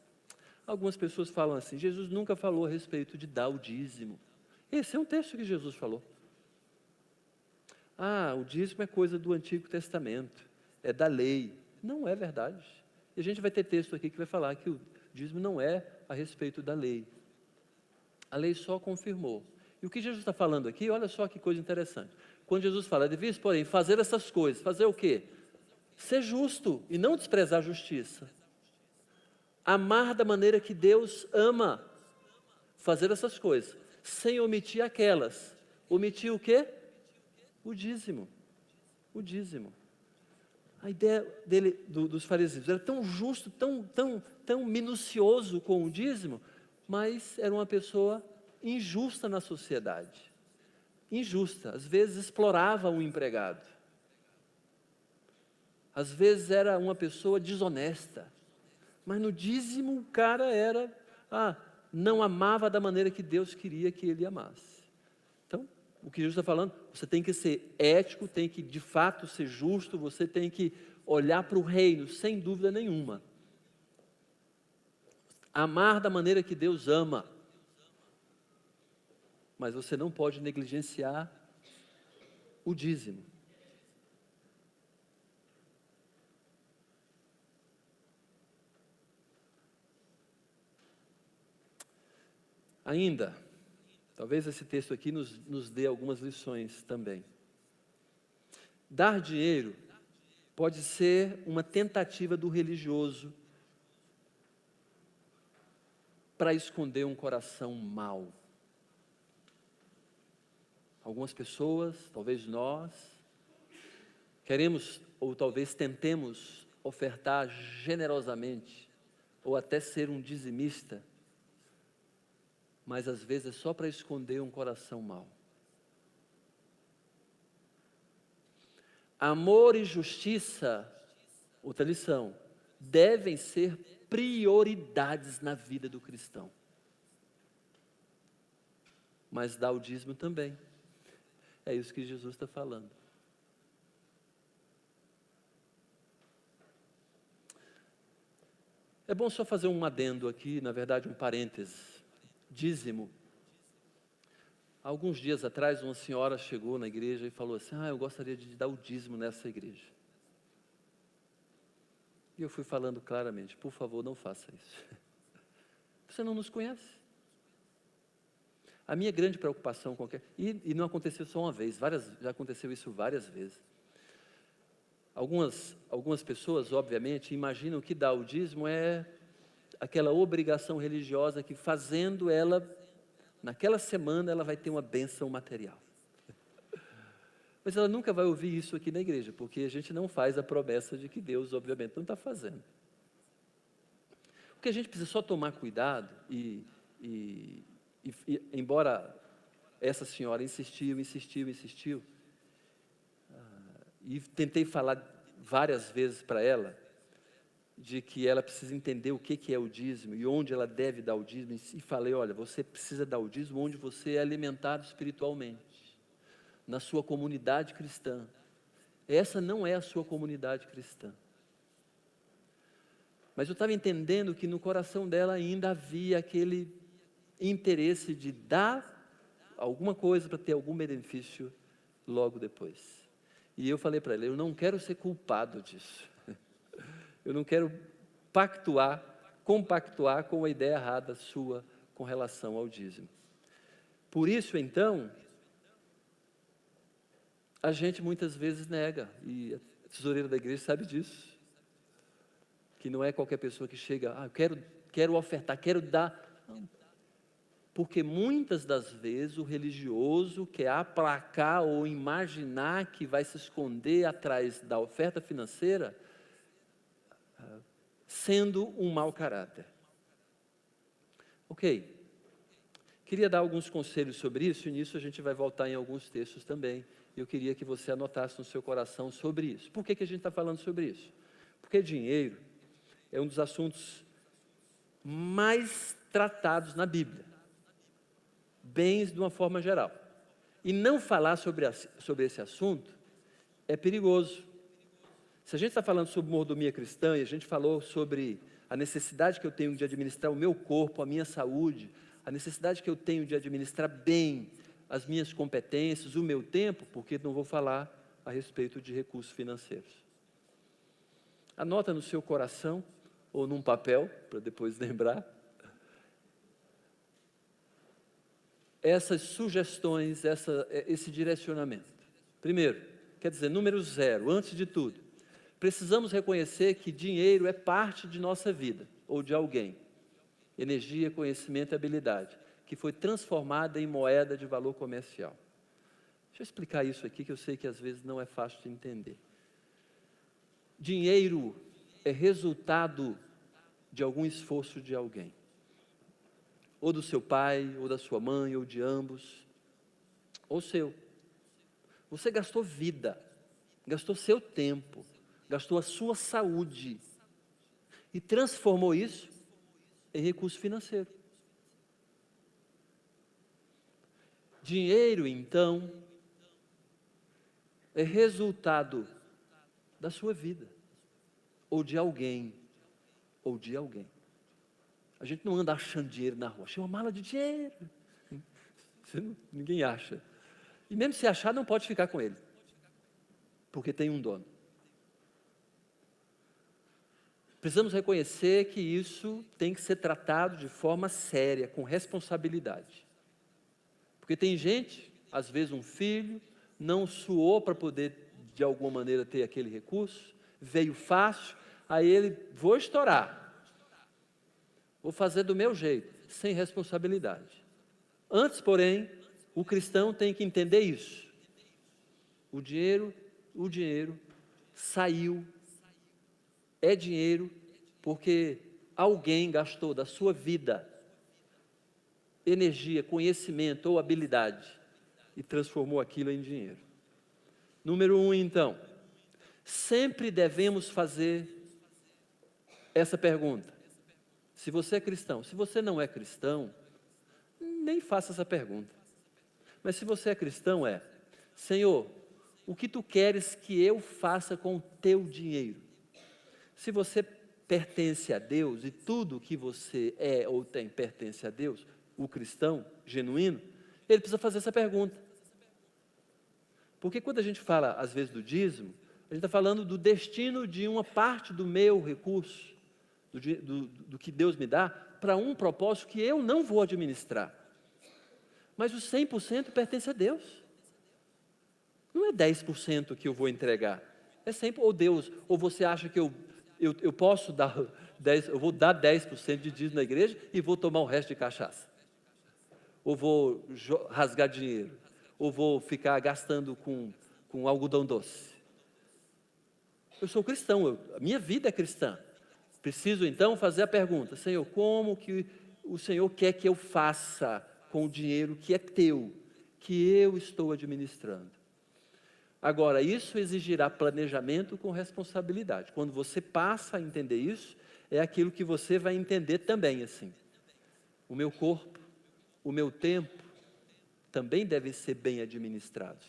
Algumas pessoas falam assim: Jesus nunca falou a respeito de dar o dízimo. Esse é um texto que Jesus falou. Ah, o dízimo é coisa do Antigo Testamento, é da lei. Não é verdade. E a gente vai ter texto aqui que vai falar que o dízimo não é a respeito da lei. A lei só confirmou. E o que Jesus está falando aqui, olha só que coisa interessante. Quando Jesus fala, devias, porém, fazer essas coisas, fazer o quê? Ser justo e não desprezar a justiça. Amar da maneira que Deus ama. Fazer essas coisas, sem omitir aquelas. Omitir o quê? O dízimo. O dízimo. A ideia dos fariseus era tão justo, tão minucioso com o dízimo, mas era uma pessoa injusta na sociedade. Injusta, às vezes explorava um empregado. Às vezes era uma pessoa desonesta. Mas no dízimo o cara não amava da maneira que Deus queria que ele amasse. Então, o que Jesus está falando, você tem que ser ético, tem que de fato ser justo, você tem que olhar para o reino, sem dúvida nenhuma. Amar da maneira que Deus ama. Mas você não pode negligenciar o dízimo. Ainda, talvez esse texto aqui nos dê algumas lições também. Dar dinheiro pode ser uma tentativa do religioso para esconder um coração mau. Algumas pessoas, talvez nós, queremos ou talvez tentemos ofertar generosamente ou até ser um dizimista, mas às vezes é só para esconder um coração mau. Amor e justiça, outra lição, devem ser prioridades na vida do cristão. Mas dar o dízimo também. É isso que Jesus está falando. É bom só fazer um adendo aqui, na verdade um parêntese. Dízimo. Alguns dias atrás, uma senhora chegou na igreja e falou assim: eu gostaria de dar o dízimo nessa igreja. E eu fui falando claramente: por favor, não faça isso. Você não nos conhece. A minha grande preocupação com e não aconteceu só uma vez, já aconteceu isso várias vezes. Algumas pessoas, obviamente, imaginam que dar o dízimo é aquela obrigação religiosa que, fazendo ela, naquela semana, ela vai ter uma bênção material. Mas ela nunca vai ouvir isso aqui na igreja, porque a gente não faz a promessa de que Deus, obviamente, não está fazendo. O que a gente precisa só tomar cuidado, e embora essa senhora insistiu, e tentei falar várias vezes para ela, de que ela precisa entender o que é o dízimo e onde ela deve dar o dízimo, e falei: olha, você precisa dar o dízimo onde você é alimentado espiritualmente, na sua comunidade cristã. Essa não é a sua comunidade cristã. Mas eu estava entendendo que no coração dela ainda havia aquele interesse de dar alguma coisa para ter algum benefício logo depois. E eu falei para ela: eu não quero ser culpado disso. Eu não quero compactuar com a ideia errada sua com relação ao dízimo. Por isso, então, a gente muitas vezes nega, e a tesoureira da igreja sabe disso, que não é qualquer pessoa que chega: eu quero ofertar, quero dar. Não. Porque muitas das vezes o religioso quer aplacar ou imaginar que vai se esconder atrás da oferta financeira, sendo um mau caráter. Ok. Queria dar alguns conselhos sobre isso, e nisso a gente vai voltar em alguns textos também. Eu queria que você anotasse no seu coração sobre isso. Por que a gente está falando sobre isso? Porque dinheiro é um dos assuntos mais tratados na Bíblia. Bens de uma forma geral. E não falar sobre esse assunto é perigoso. Se a gente está falando sobre mordomia cristã, e a gente falou sobre a necessidade que eu tenho de administrar o meu corpo, a minha saúde, a necessidade que eu tenho de administrar bem as minhas competências, o meu tempo, porque não vou falar a respeito de recursos financeiros. Anota no seu coração, ou num papel, para depois lembrar, essas sugestões, esse direcionamento. Primeiro, quer dizer, número 0, antes de tudo, precisamos reconhecer que dinheiro é parte de nossa vida, ou de alguém. Energia, conhecimento e habilidade, que foi transformada em moeda de valor comercial. Deixa eu explicar isso aqui, que eu sei que às vezes não é fácil de entender. Dinheiro é resultado de algum esforço de alguém. Ou do seu pai, ou da sua mãe, ou de ambos, ou seu. Você gastou vida, gastou seu tempo, gastou a sua saúde e transformou isso em recurso financeiro. Dinheiro, então, é resultado da sua vida, ou de alguém, ou de alguém. A gente não anda achando dinheiro na rua, achei uma mala de dinheiro. Ninguém acha. E mesmo se achar, não pode ficar com ele, porque tem um dono. Precisamos reconhecer que isso tem que ser tratado de forma séria, com responsabilidade. Porque tem gente, às vezes um filho, não suou para poder, de alguma maneira, ter aquele recurso, veio fácil, aí ele, vou estourar. Vou fazer do meu jeito, sem responsabilidade. Antes, porém, o cristão tem que entender isso. O dinheiro saiu, é dinheiro, porque alguém gastou da sua vida, energia, conhecimento ou habilidade, e transformou aquilo em dinheiro. Número 1, então, sempre devemos fazer essa pergunta. Se você é cristão, se você não é cristão, nem faça essa pergunta. Mas se você é cristão, Senhor, o que tu queres que eu faça com o teu dinheiro? Se você pertence a Deus e tudo que você é ou tem pertence a Deus, o cristão genuíno, ele precisa fazer essa pergunta. Porque quando a gente fala, às vezes, do dízimo, a gente está falando do destino de uma parte do meu recurso, do que Deus me dá, para um propósito que eu não vou administrar. Mas o 100% pertence a Deus. Não é 10% que eu vou entregar. É 100%, ou Deus, ou você acha que eu posso dar 10%, eu vou dar 10% de dízimo na igreja e vou tomar o resto de cachaça. Ou vou rasgar dinheiro. Ou vou ficar gastando com algodão doce. Eu sou cristão, a minha vida é cristã. Preciso então fazer a pergunta, Senhor, como que o Senhor quer que eu faça com o dinheiro que é teu, que eu estou administrando? Agora, isso exigirá planejamento com responsabilidade. Quando você passa a entender isso, é aquilo que você vai entender também, assim. O meu corpo, o meu tempo, também devem ser bem administrados,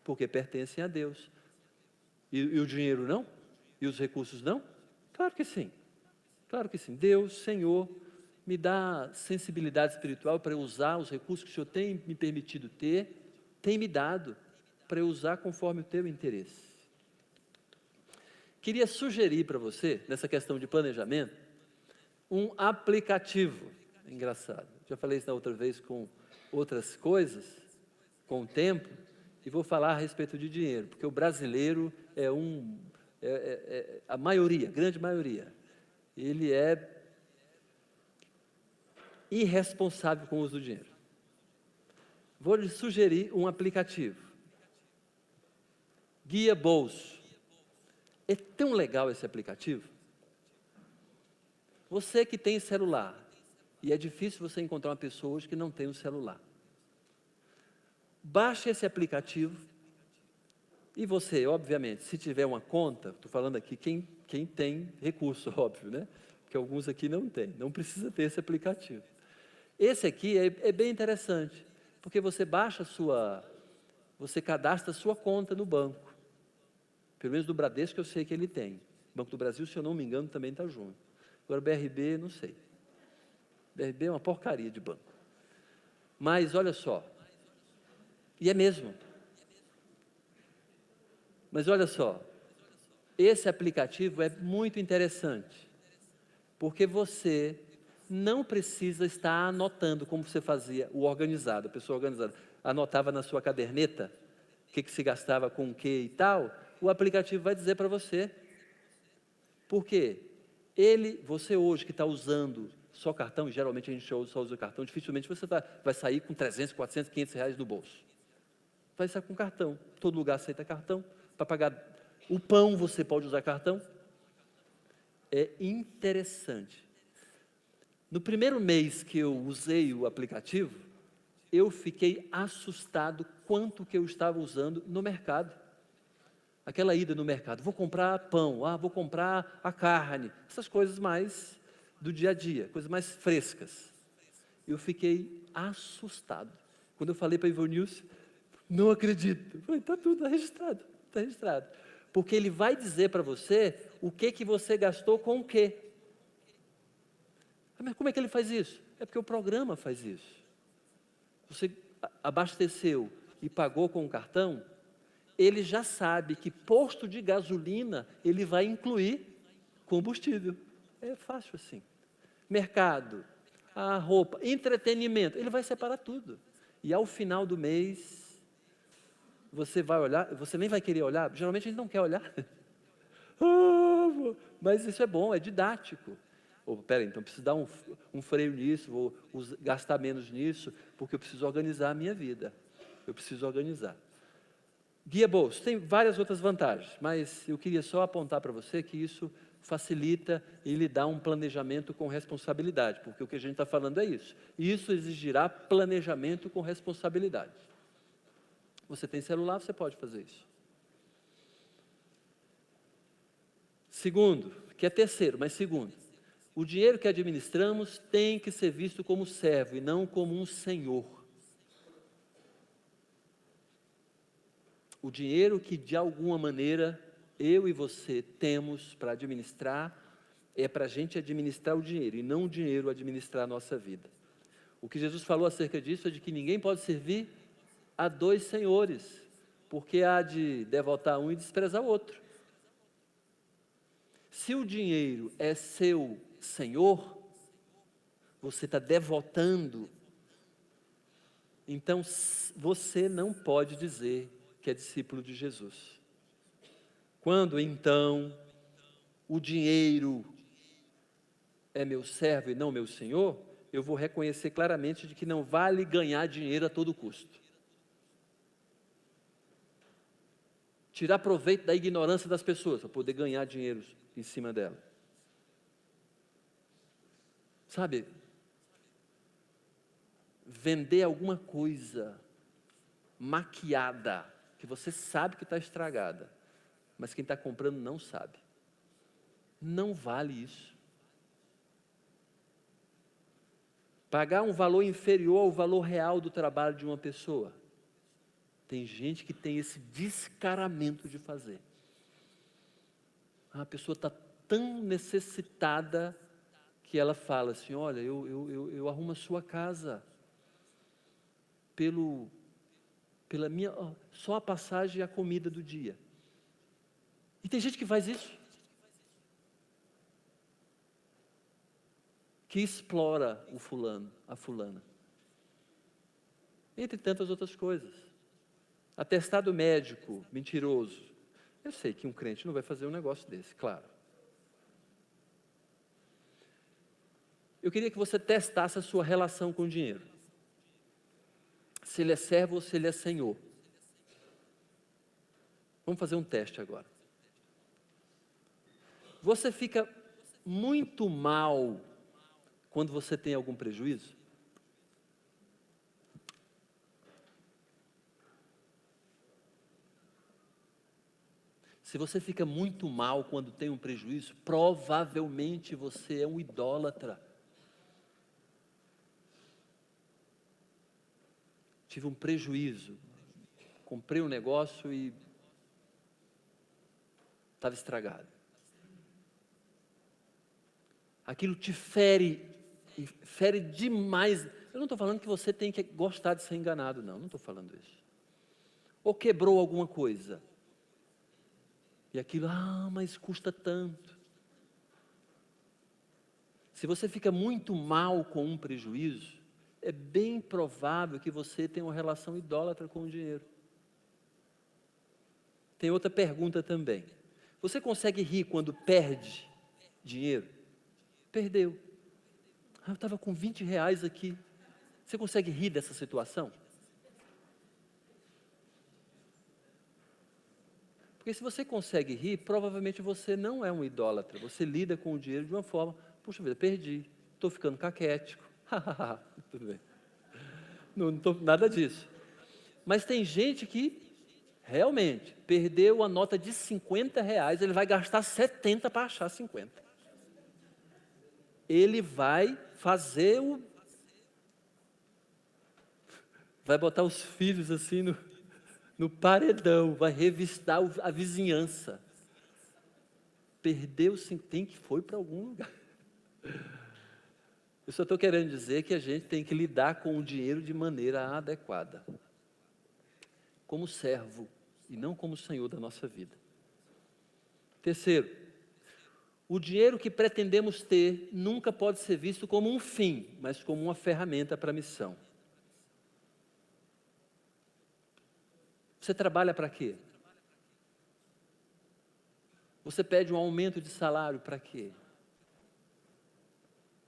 porque pertencem a Deus. E o dinheiro não? E os recursos não? Claro que sim, claro que sim. Deus, Senhor, me dá sensibilidade espiritual para eu usar os recursos que o Senhor tem me permitido ter, tem me dado, para eu usar conforme o teu interesse. Queria sugerir para você, nessa questão de planejamento, um aplicativo. Engraçado, já falei isso na outra vez com outras coisas, com o tempo, e vou falar a respeito de dinheiro, porque o brasileiro a maioria, grande maioria, ele é irresponsável com o uso do dinheiro. Vou lhe sugerir um aplicativo. Guia Bolso. É tão legal esse aplicativo. Você que tem celular, e é difícil você encontrar uma pessoa hoje que não tem um celular. Baixe esse aplicativo e você, obviamente, se tiver uma conta, estou falando aqui quem tem recurso, óbvio, né? Porque alguns aqui não têm, não precisa ter esse aplicativo. Esse aqui é bem interessante. Porque você você cadastra a sua conta no banco. Pelo menos do Bradesco eu sei que ele tem. Banco do Brasil, se eu não me engano, também está junto. Agora, BRB, não sei. BRB é uma porcaria de banco. Mas, olha só, e é mesmo. Mas, olha só, esse aplicativo é muito interessante, porque você não precisa estar anotando como você fazia, o organizado, a pessoa organizada. Anotava na sua caderneta o que se gastava com o que e tal, o aplicativo vai dizer para você. Por quê? Você hoje que está usando só cartão, e geralmente a gente só usa cartão, dificilmente você vai sair com 300, 400, 500 reais no bolso. Vai sair com cartão. Todo lugar aceita cartão. Para pagar o pão você pode usar cartão. É interessante. No primeiro mês que eu usei o aplicativo, eu fiquei assustado quanto que eu estava usando no mercado. Aquela ida no mercado, vou comprar pão, vou comprar a carne, essas coisas mais do dia a dia, coisas mais frescas. Eu fiquei assustado. Quando eu falei para a Ivonilce, não acredito. Eu falei, está tudo, está registrado, está registrado. Porque ele vai dizer para você o que você gastou com o quê. Mas como é que ele faz isso? É porque o programa faz isso. Você abasteceu e pagou com o cartão, ele já sabe que posto de gasolina ele vai incluir combustível. É fácil assim. Mercado, a roupa, entretenimento, ele vai separar tudo. E ao final do mês, você vai olhar, você nem vai querer olhar, geralmente a gente não quer olhar. Mas isso é bom, é didático. Peraí, então preciso dar um freio nisso, vou gastar menos nisso, porque eu preciso organizar a minha vida. Eu preciso organizar. Guia Bolso tem várias outras vantagens, mas eu queria só apontar para você que isso facilita e lhe dá um planejamento com responsabilidade, porque o que a gente está falando é isso. Isso exigirá planejamento com responsabilidade. Você tem celular, você pode fazer isso. Segundo, que é terceiro, mas segundo, o dinheiro que administramos tem que ser visto como servo e não como um senhor. O dinheiro que, de alguma maneira, eu e você temos para administrar, é para a gente administrar o dinheiro, e não o dinheiro administrar a nossa vida. O que Jesus falou acerca disso é de que ninguém pode servir a dois senhores, porque há de devotar um e desprezar o outro. Se o dinheiro é seu senhor, você está devotando, então você não pode dizer que é discípulo de Jesus. Quando então o dinheiro é meu servo e não meu senhor, eu vou reconhecer claramente de que não vale ganhar dinheiro a todo custo. Tirar proveito da ignorância das pessoas para poder ganhar dinheiro em cima dela. Sabe, vender alguma coisa maquiada, que você sabe que está estragada, mas quem está comprando não sabe. Não vale isso. Pagar um valor inferior ao valor real do trabalho de uma pessoa. Tem gente que tem esse descaramento de fazer. A pessoa está tão necessitada que ela fala assim, olha, eu arrumo a sua casa pela minha, só a passagem e a comida do dia. E tem gente que faz isso. Que explora o fulano, a fulana. Entre tantas outras coisas. Atestado médico mentiroso. Eu sei que um crente não vai fazer um negócio desse, claro. Eu queria que você testasse a sua relação com o dinheiro. Se ele é servo ou se ele é senhor. Vamos fazer um teste agora. Você fica muito mal quando você tem algum prejuízo? Se você fica muito mal quando tem um prejuízo, provavelmente você é um idólatra. tive um prejuízo, comprei um negócio e estava estragado. Aquilo te fere, e fere demais. Eu não estou falando que você tem que gostar de ser enganado, não estou falando isso. Ou quebrou alguma coisa, e aquilo, mas custa tanto. Se você fica muito mal com um prejuízo, é bem provável que você tenha uma relação idólatra com o dinheiro. Tem outra pergunta também. Você consegue rir quando perde dinheiro? Perdeu. Eu estava com R$20 aqui. Você consegue rir dessa situação? Porque se você consegue rir, provavelmente você não é um idólatra. Você lida com o dinheiro de uma forma, puxa vida, perdi, estou ficando caquético. Tudo bem. Não estou nada disso. Mas tem gente que realmente perdeu a nota de R$50, ele vai gastar 70 para achar 50. Ele vai fazer vai botar os filhos assim no paredão, vai revistar a vizinhança. Perdeu, sim, tem que foi para algum lugar. Eu só estou querendo dizer que a gente tem que lidar com o dinheiro de maneira adequada. Como servo e não como senhor da nossa vida. Terceiro, o dinheiro que pretendemos ter nunca pode ser visto como um fim, mas como uma ferramenta para a missão. Você trabalha para quê? Você pede um aumento de salário para quê?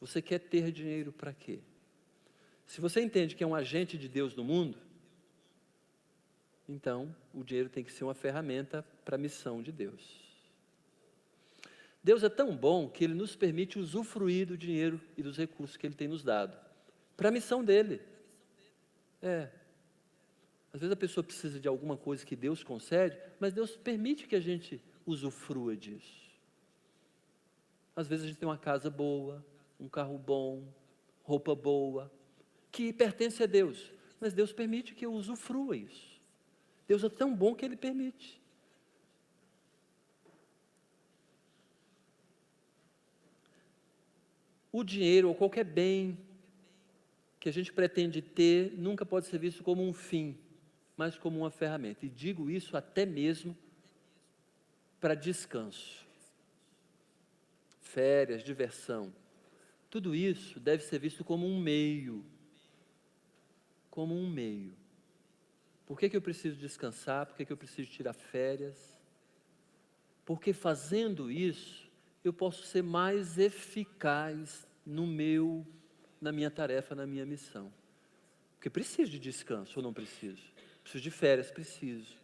Você quer ter dinheiro para quê? Se você entende que é um agente de Deus no mundo, então o dinheiro tem que ser uma ferramenta para a missão de Deus. Deus é tão bom que Ele nos permite usufruir do dinheiro e dos recursos que Ele tem nos dado, para a missão dEle. Às vezes a pessoa precisa de alguma coisa que Deus concede, mas Deus permite que a gente usufrua disso. Às vezes a gente tem uma casa boa, um carro bom, roupa boa, que pertence a Deus, mas Deus permite que eu usufrua isso. Deus é tão bom que Ele permite. O dinheiro ou qualquer bem que a gente pretende ter nunca pode ser visto como um fim, mas como uma ferramenta. E digo isso até mesmo para descanso, férias, diversão. Tudo isso deve ser visto como um meio. Como um meio. Por que eu preciso descansar? Por que eu preciso tirar férias? Porque fazendo isso, eu posso ser mais eficaz na minha tarefa, na minha missão. Porque preciso de descanso ou não preciso? Preciso de férias, preciso.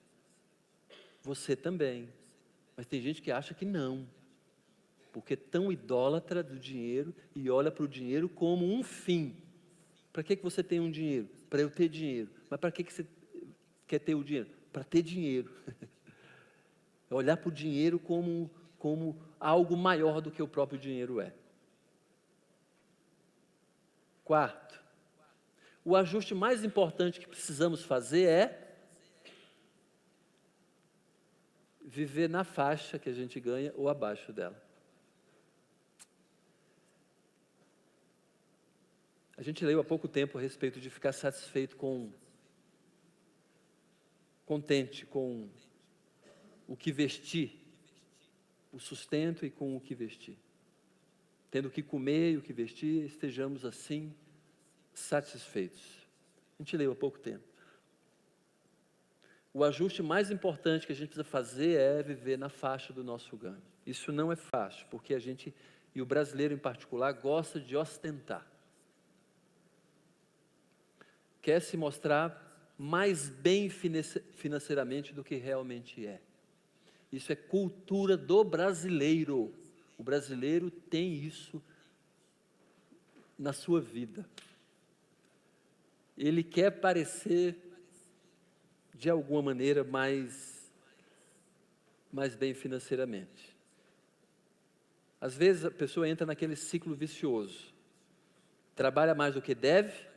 Você também. Mas tem gente que acha que não. Porque é tão idólatra do dinheiro e olha para o dinheiro como um fim. Para que você tem um dinheiro? Para eu ter dinheiro. Mas para que você quer ter o dinheiro? Para ter dinheiro. É olhar para o dinheiro como algo maior do que o próprio dinheiro é. Quarto, o ajuste mais importante que precisamos fazer é viver na faixa que a gente ganha ou abaixo dela. A gente leu há pouco tempo a respeito de ficar satisfeito contente com o que vestir, o sustento e com o que vestir. Tendo o que comer e o que vestir, estejamos assim satisfeitos. A gente leu há pouco tempo. O ajuste mais importante que a gente precisa fazer é viver na faixa do nosso ganho. Isso não é fácil, porque a gente, e o brasileiro em particular, gosta de ostentar. Quer se mostrar mais bem financeiramente do que realmente é. Isso é cultura do brasileiro. O brasileiro tem isso na sua vida. Ele quer parecer, de alguma maneira, mais bem financeiramente. Às vezes a pessoa entra naquele ciclo vicioso. Trabalha mais do que deve.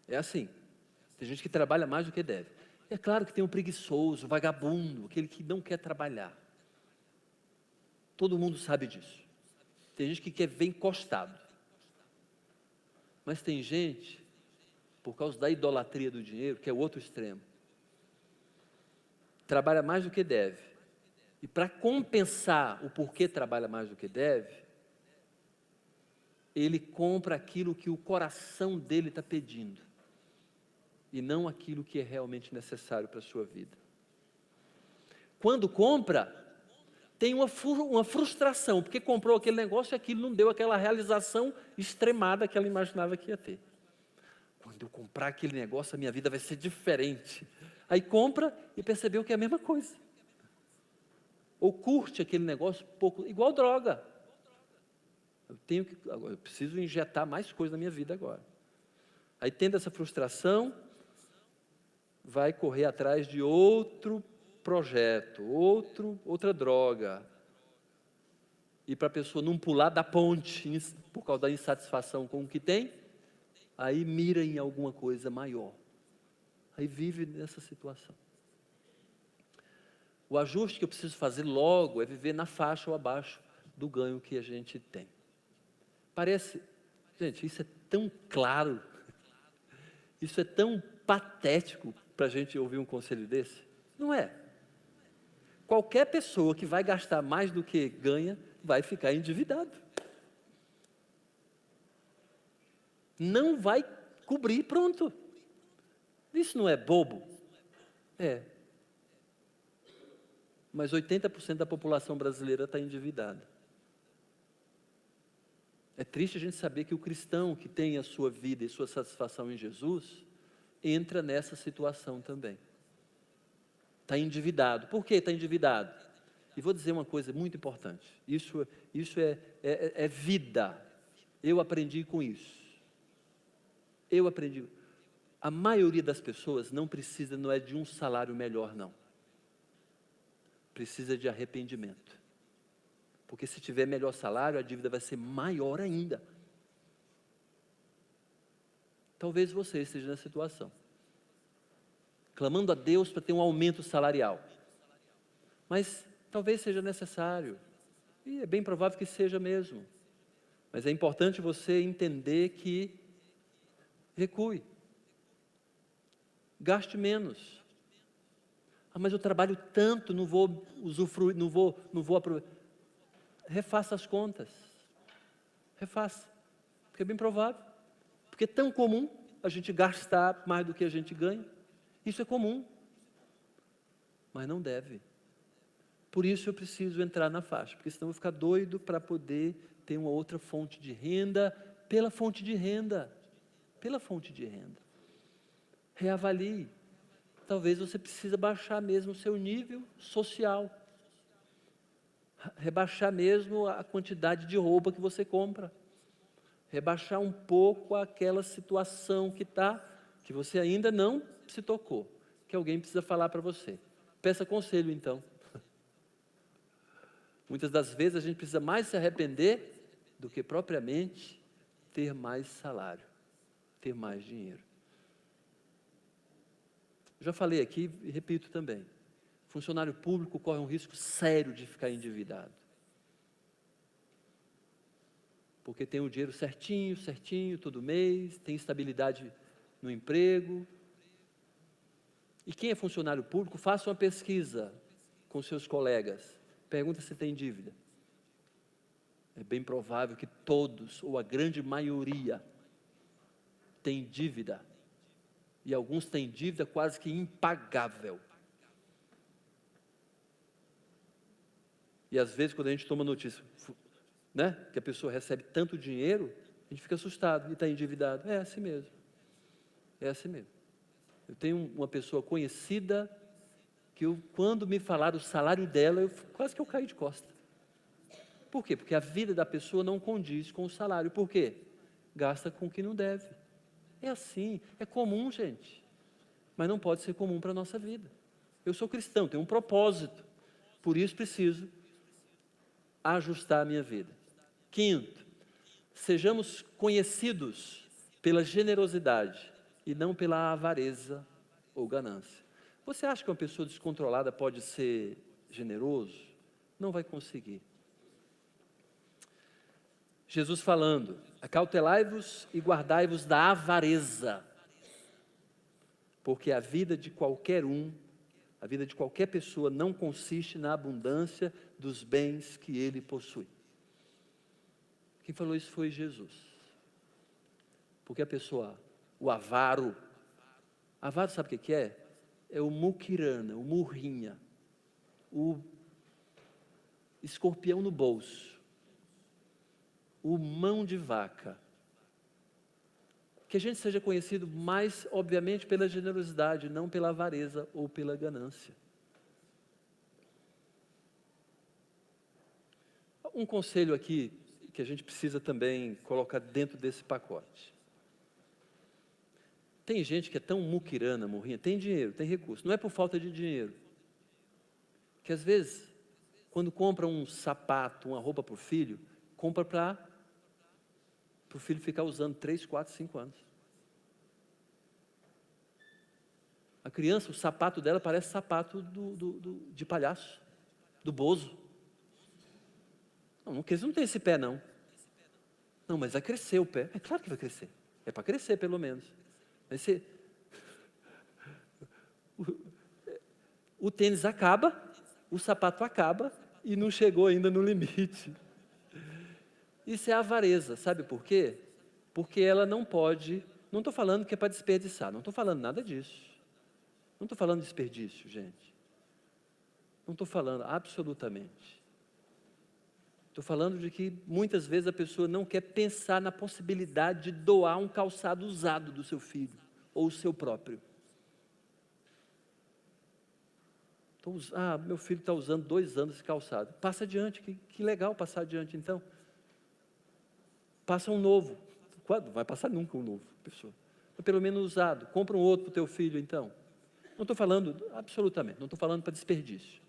É assim. Tem gente que trabalha mais do que deve. É claro que tem um preguiçoso, vagabundo, aquele que não quer trabalhar. Todo mundo sabe disso. Tem gente que quer ver encostado. Mas tem gente, por causa da idolatria do dinheiro, que é o outro extremo, trabalha mais do que deve. E para compensar o porquê trabalha mais do que deve, ele compra aquilo que o coração dele está pedindo, e não aquilo que é realmente necessário para a sua vida. Quando compra, tem uma frustração, porque comprou aquele negócio e aquilo não deu aquela realização extremada que ela imaginava que ia ter. Quando eu comprar aquele negócio, a minha vida vai ser diferente. Aí compra e percebeu que é a mesma coisa. Ou curte aquele negócio pouco, igual droga. Eu preciso injetar mais coisa na minha vida agora. Aí, tendo essa frustração, vai correr atrás de outro projeto, outra droga. E para a pessoa não pular da ponte por causa da insatisfação com o que tem, aí mira em alguma coisa maior. Aí vive nessa situação. O ajuste que eu preciso fazer logo é viver na faixa ou abaixo do ganho que a gente tem. Parece, gente, isso é tão claro, isso é tão patético para a gente ouvir um conselho desse. Não é. Qualquer pessoa que vai gastar mais do que ganha, vai ficar endividado. Não vai cobrir, pronto. Isso não é bobo? É. Mas 80% da população brasileira está endividada. É triste a gente saber que o cristão que tem a sua vida e sua satisfação em Jesus, entra nessa situação também. Está endividado. Por que está endividado? E vou dizer uma coisa muito importante. Isso é vida. Eu aprendi com isso. Eu aprendi. A maioria das pessoas não é de um salário melhor, não. Precisa de arrependimento. Porque se tiver melhor salário, a dívida vai ser maior ainda. Talvez você esteja nessa situação, clamando a Deus para ter um aumento salarial. Mas talvez seja necessário, e é bem provável que seja mesmo. Mas é importante você entender que recue. Gaste menos. Ah, mas eu trabalho tanto, não vou usufruir, não vou aproveitar. Refaça as contas. Refaça. Porque é bem provável. Porque é tão comum a gente gastar mais do que a gente ganha. Isso é comum. Mas não deve. Por isso eu preciso entrar na faixa. Porque senão eu vou ficar doido para poder ter uma outra fonte de renda. Pela fonte de renda. Pela fonte de renda. Reavalie. Talvez você precise baixar mesmo o seu nível social. Rebaixar mesmo a quantidade de roupa que você compra. Rebaixar um pouco aquela situação que você ainda não se tocou, que alguém precisa falar para você. Peça conselho, então. Muitas das vezes a gente precisa mais se arrepender do que propriamente ter mais salário, ter mais dinheiro. Já falei aqui e repito também. Funcionário público corre um risco sério de ficar endividado. Porque tem o dinheiro certinho, todo mês, tem estabilidade no emprego. E quem é funcionário público, faça uma pesquisa com seus colegas. Pergunta se tem dívida. É bem provável que todos, ou a grande maioria, tem dívida. E alguns têm dívida quase que impagável. E às vezes, quando a gente toma notícia, né, que a pessoa recebe tanto dinheiro, a gente fica assustado e está endividado. É assim mesmo. É assim mesmo. Eu tenho uma pessoa conhecida que quando me falaram o salário dela, quase que eu caí de costa. Por quê? Porque a vida da pessoa não condiz com o salário. Por quê? Gasta com o que não deve. É assim, é comum, gente. Mas não pode ser comum para a nossa vida. Eu sou cristão, tenho um propósito. Por isso preciso ajustar a minha vida. Quinto, sejamos conhecidos pela generosidade e não pela avareza ou ganância. Você acha que uma pessoa descontrolada pode ser generoso? Não vai conseguir. Jesus falando: acautelai-vos e guardai-vos da avareza, porque a vida de qualquer a vida de qualquer pessoa não consiste na abundância dos bens que ele possui. Quem falou isso foi Jesus. Porque a pessoa, o avaro sabe o que é? É o muquirana, o murrinha, o escorpião no bolso, o mão de vaca. Que a gente seja conhecido mais, obviamente, pela generosidade, não pela avareza ou pela ganância. Um conselho aqui, que a gente precisa também colocar dentro desse pacote. Tem gente que é tão muquirana, murrinha, tem dinheiro, tem recurso, não é por falta de dinheiro, que às vezes, quando compra um sapato, uma roupa para o filho, compra para o filho ficar usando 3, 4, 5 anos. A criança, o sapato dela parece sapato de palhaço, do Bozo. Não, não tem esse pé, não. Não, mas vai crescer o pé. É claro que vai crescer. É para crescer, pelo menos. O tênis acaba, o sapato acaba e não chegou ainda no limite. Isso é avareza, sabe por quê? Porque ela não pode, não estou falando que é para desperdiçar, não estou falando nada disso. Não estou falando de desperdício, gente. Não estou falando absolutamente. Estou falando de que muitas vezes a pessoa não quer pensar na possibilidade de doar um calçado usado do seu filho, ou o seu próprio. Meu filho está usando 2 anos esse calçado. Passa adiante, que legal passar adiante então. Passa um novo. Quando? Vai passar nunca um novo, pessoa. Pelo menos usado. Compra um outro para o teu filho então. Não estou falando, absolutamente, não estou falando para desperdício.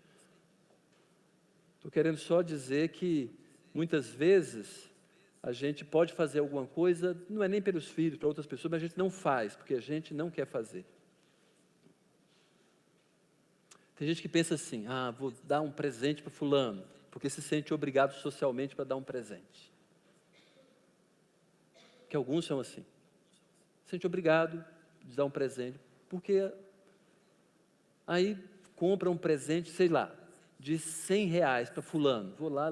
Estou querendo só dizer que, muitas vezes, a gente pode fazer alguma coisa, não é nem pelos filhos, para outras pessoas, mas a gente não faz, porque a gente não quer fazer. Tem gente que pensa assim, vou dar um presente para fulano, porque se sente obrigado socialmente para dar um presente. Que alguns são assim. Se sente obrigado de dar um presente, porque aí compra um presente, sei lá, de R$100 para fulano, vou lá,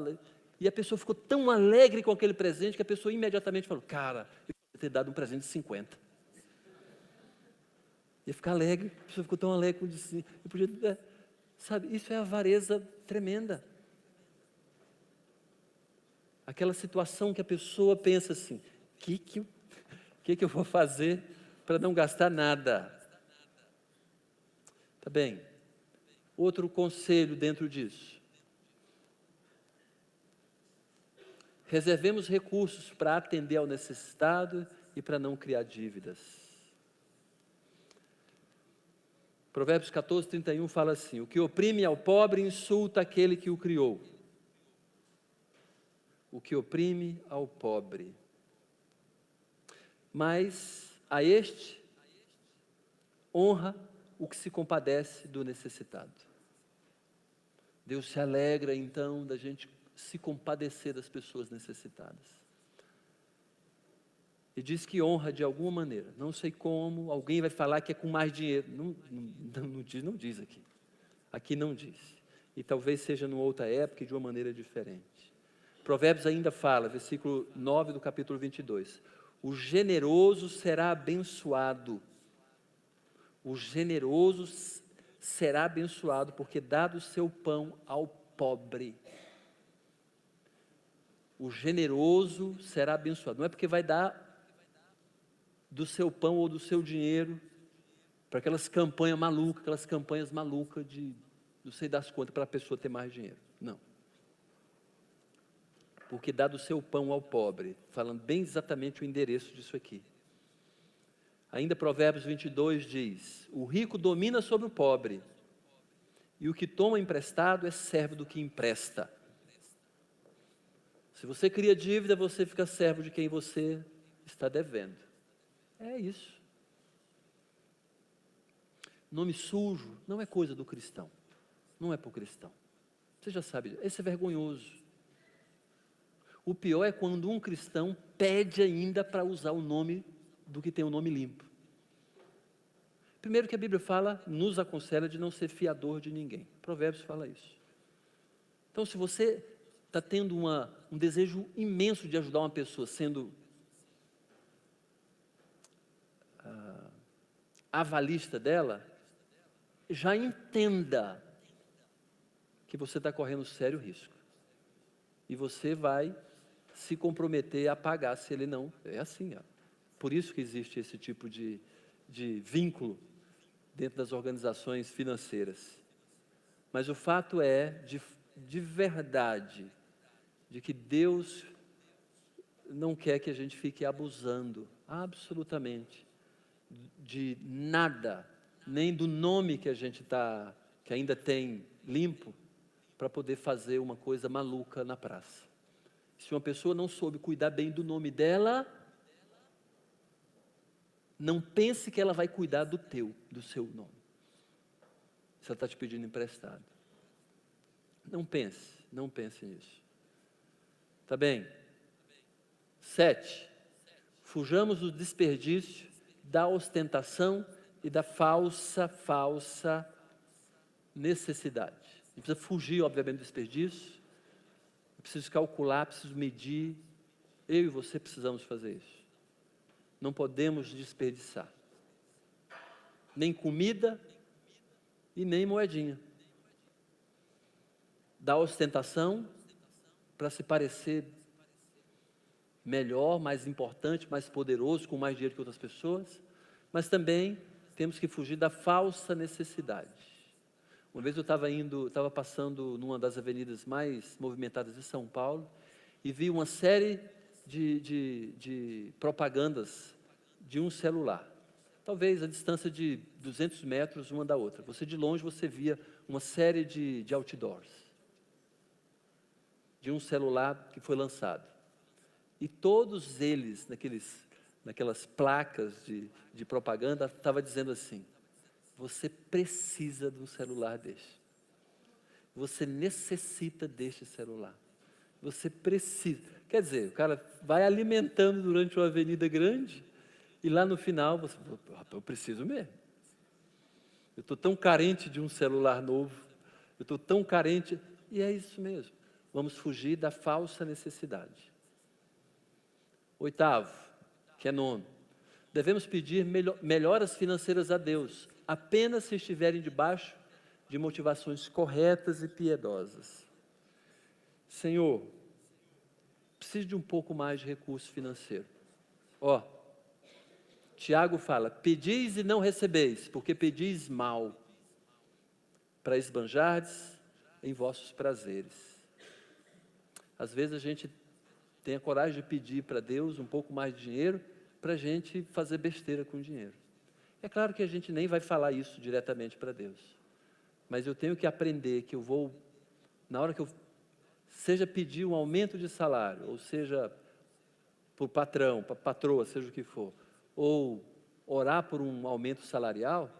e a pessoa ficou tão alegre com aquele presente, que a pessoa imediatamente falou, cara, eu podia ter dado um presente de 50. Ia ficar alegre, a pessoa ficou tão alegre com isso, eu podia, sabe, isso é avareza tremenda. Aquela situação que a pessoa pensa assim, que eu vou fazer para não gastar nada? Tá bem. Outro conselho dentro disso. Reservemos recursos para atender ao necessitado e para não criar dívidas. Provérbios 14, 31 fala assim: o que oprime ao pobre insulta aquele que o criou. O que oprime ao pobre. Mas a este honra o que se compadece do necessitado. Deus se alegra então da gente se compadecer das pessoas necessitadas. E diz que honra de alguma maneira, não sei como, alguém vai falar que é com mais dinheiro. Não diz aqui. Aqui não diz. E talvez seja numa outra época e de uma maneira diferente. Provérbios ainda fala, versículo 9 do capítulo 22. O generoso será abençoado. O generoso será abençoado, porque dá do seu pão ao pobre. O generoso será abençoado. Não é porque vai dar do seu pão ou do seu dinheiro para aquelas campanhas malucas de não sei das quantas para a pessoa ter mais dinheiro. Não. Porque dá do seu pão ao pobre. Falando bem exatamente o endereço disso aqui. Ainda Provérbios 22 diz: o rico domina sobre o pobre, e o que toma emprestado é servo do que empresta. Se você cria dívida, você fica servo de quem você está devendo. É isso. nome sujo, não é coisa do cristão. Não é para o cristão. Você já sabe, esse é vergonhoso. O pior é quando um cristão pede ainda para usar o nome do que tem o nome limpo. Primeiro que a Bíblia fala, nos aconselha de não ser fiador de ninguém. Provérbios fala isso. Então, se você está tendo um desejo imenso de ajudar uma pessoa, sendo avalista dela, já entenda que você está correndo sério risco. E você vai se comprometer a pagar se ele não. É assim, ó. Por isso que existe esse tipo de vínculo dentro das organizações financeiras. Mas o fato é, de verdade, de que Deus não quer que a gente fique abusando, absolutamente, de nada, nem do nome que a gente que ainda tem limpo, para poder fazer uma coisa maluca na praça. Se uma pessoa não soube cuidar bem do nome dela, não pense que ela vai cuidar do seu nome. Se ela está te pedindo emprestado. Não pense nisso. Tá bem? 7. Fujamos do desperdício, da ostentação e da falsa necessidade. A gente precisa fugir, obviamente, do desperdício. Eu preciso calcular, preciso medir. Eu e você precisamos fazer isso. Não podemos desperdiçar. Nem comida e nem moedinha. Da ostentação para se parecer melhor, mais importante, mais poderoso, com mais dinheiro que outras pessoas. Mas também temos que fugir da falsa necessidade. Uma vez eu estava passando numa das avenidas mais movimentadas de São Paulo e vi uma série de propagandas de um celular. Talvez a distância de 200 metros uma da outra. De longe você via uma série de outdoors de um celular que foi lançado. E todos eles, naquelas placas de propaganda, estava dizendo assim: você precisa de um celular deste. Você necessita deste celular. Você precisa. Quer dizer, o cara vai alimentando durante uma avenida grande e lá no final, eu preciso mesmo. Eu estou tão carente de um celular novo. Eu estou tão carente. E é isso mesmo. Vamos fugir da falsa necessidade. 8º, que é 9. Devemos pedir melhoras financeiras a Deus, apenas se estiverem debaixo de motivações corretas e piedosas. Senhor, preciso de um pouco mais de recurso financeiro. Tiago fala: pedis e não recebeis, porque pedis mal, para esbanjardes em vossos prazeres. Às vezes a gente tem a coragem de pedir para Deus um pouco mais de dinheiro, para a gente fazer besteira com o dinheiro. É claro que a gente nem vai falar isso diretamente para Deus, mas eu tenho que aprender que na hora que eu seja pedir um aumento de salário, ou seja, para o patrão, para a patroa, seja o que for, ou orar por um aumento salarial,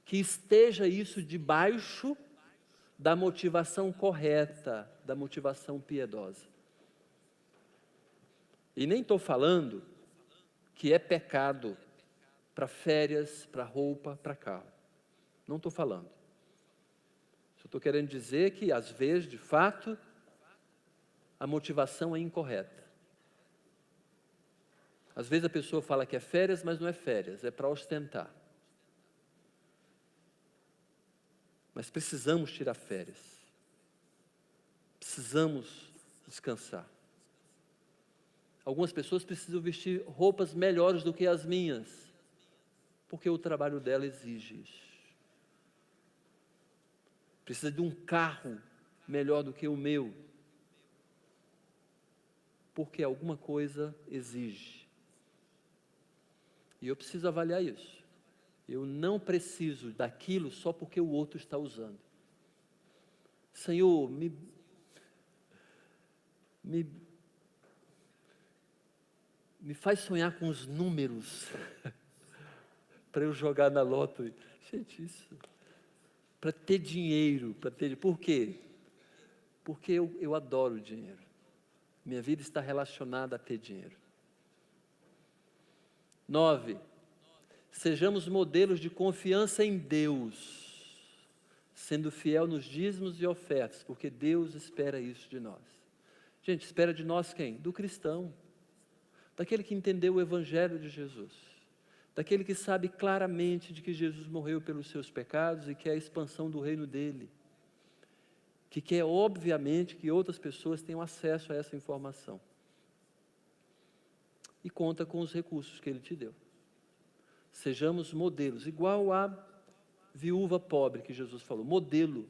que esteja isso debaixo da motivação correta, da motivação piedosa. E nem estou falando que é pecado para férias, para roupa, para carro. Não estou falando. Só estou querendo dizer que, às vezes, de fato, a motivação é incorreta. Às vezes a pessoa fala que é férias, mas não é férias, é para ostentar. Mas precisamos tirar férias. Precisamos descansar. Algumas pessoas precisam vestir roupas melhores do que as minhas, porque o trabalho dela exige isso. Precisa de um carro melhor do que o meu, porque alguma coisa exige. E eu preciso avaliar isso. Eu não preciso daquilo só porque o outro está usando. Senhor, me faz sonhar com os números para eu jogar na loto. Gente, isso, para ter dinheiro, por quê? Porque eu adoro dinheiro. Minha vida está relacionada a ter dinheiro. 9, sejamos modelos de confiança em Deus, sendo fiel nos dízimos e ofertas, porque Deus espera isso de nós. Gente, espera de nós quem? Do cristão, daquele que entendeu o Evangelho de Jesus, daquele que sabe claramente de que Jesus morreu pelos seus pecados e que é a expansão do reino dele, que quer obviamente que outras pessoas tenham acesso a essa informação, e conta com os recursos que Ele te deu. Sejamos modelos, igual a viúva pobre que Jesus falou, modelo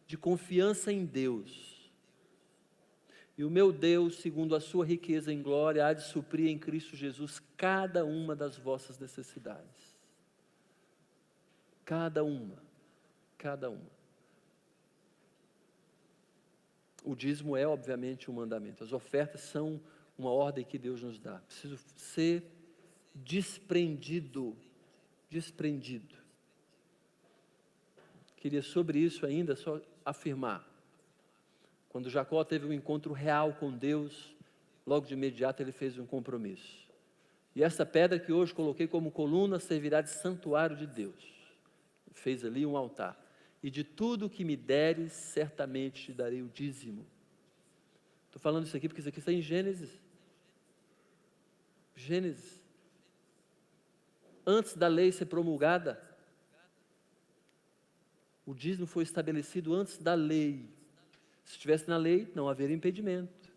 de confiança em Deus. E o meu Deus, segundo a sua riqueza em glória, há de suprir em Cristo Jesus cada uma das vossas necessidades. Cada uma, cada uma. O dízimo é, obviamente, um mandamento. As ofertas são uma ordem que Deus nos dá. Preciso ser desprendido. Queria sobre isso ainda só afirmar. Quando Jacó teve um encontro real com Deus, logo de imediato ele fez um compromisso. E essa pedra que hoje coloquei como coluna servirá de santuário de Deus. Fez ali um altar. E de tudo que me deres, certamente te darei o dízimo. Estou falando isso aqui porque isso aqui está em Gênesis. Gênesis. Antes da lei ser promulgada, o dízimo foi estabelecido antes da lei. Se estivesse na lei, não haveria impedimento.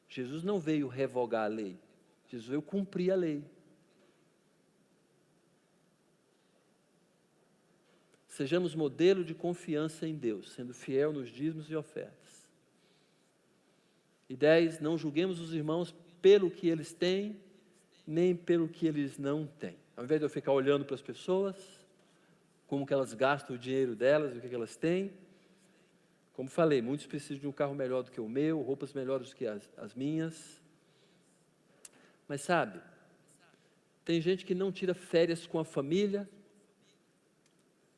Jesus não veio revogar a lei. Jesus veio cumprir a lei. Sejamos modelo de confiança em Deus, sendo fiel nos dízimos e ofertas. E 10, não julguemos os irmãos pelo que eles têm, nem pelo que eles não têm. Ao invés de eu ficar olhando para as pessoas, como que elas gastam o dinheiro delas, o que elas têm. Como falei, muitos precisam de um carro melhor do que o meu, roupas melhores do que as minhas. Mas sabe, tem gente que não tira férias com a família,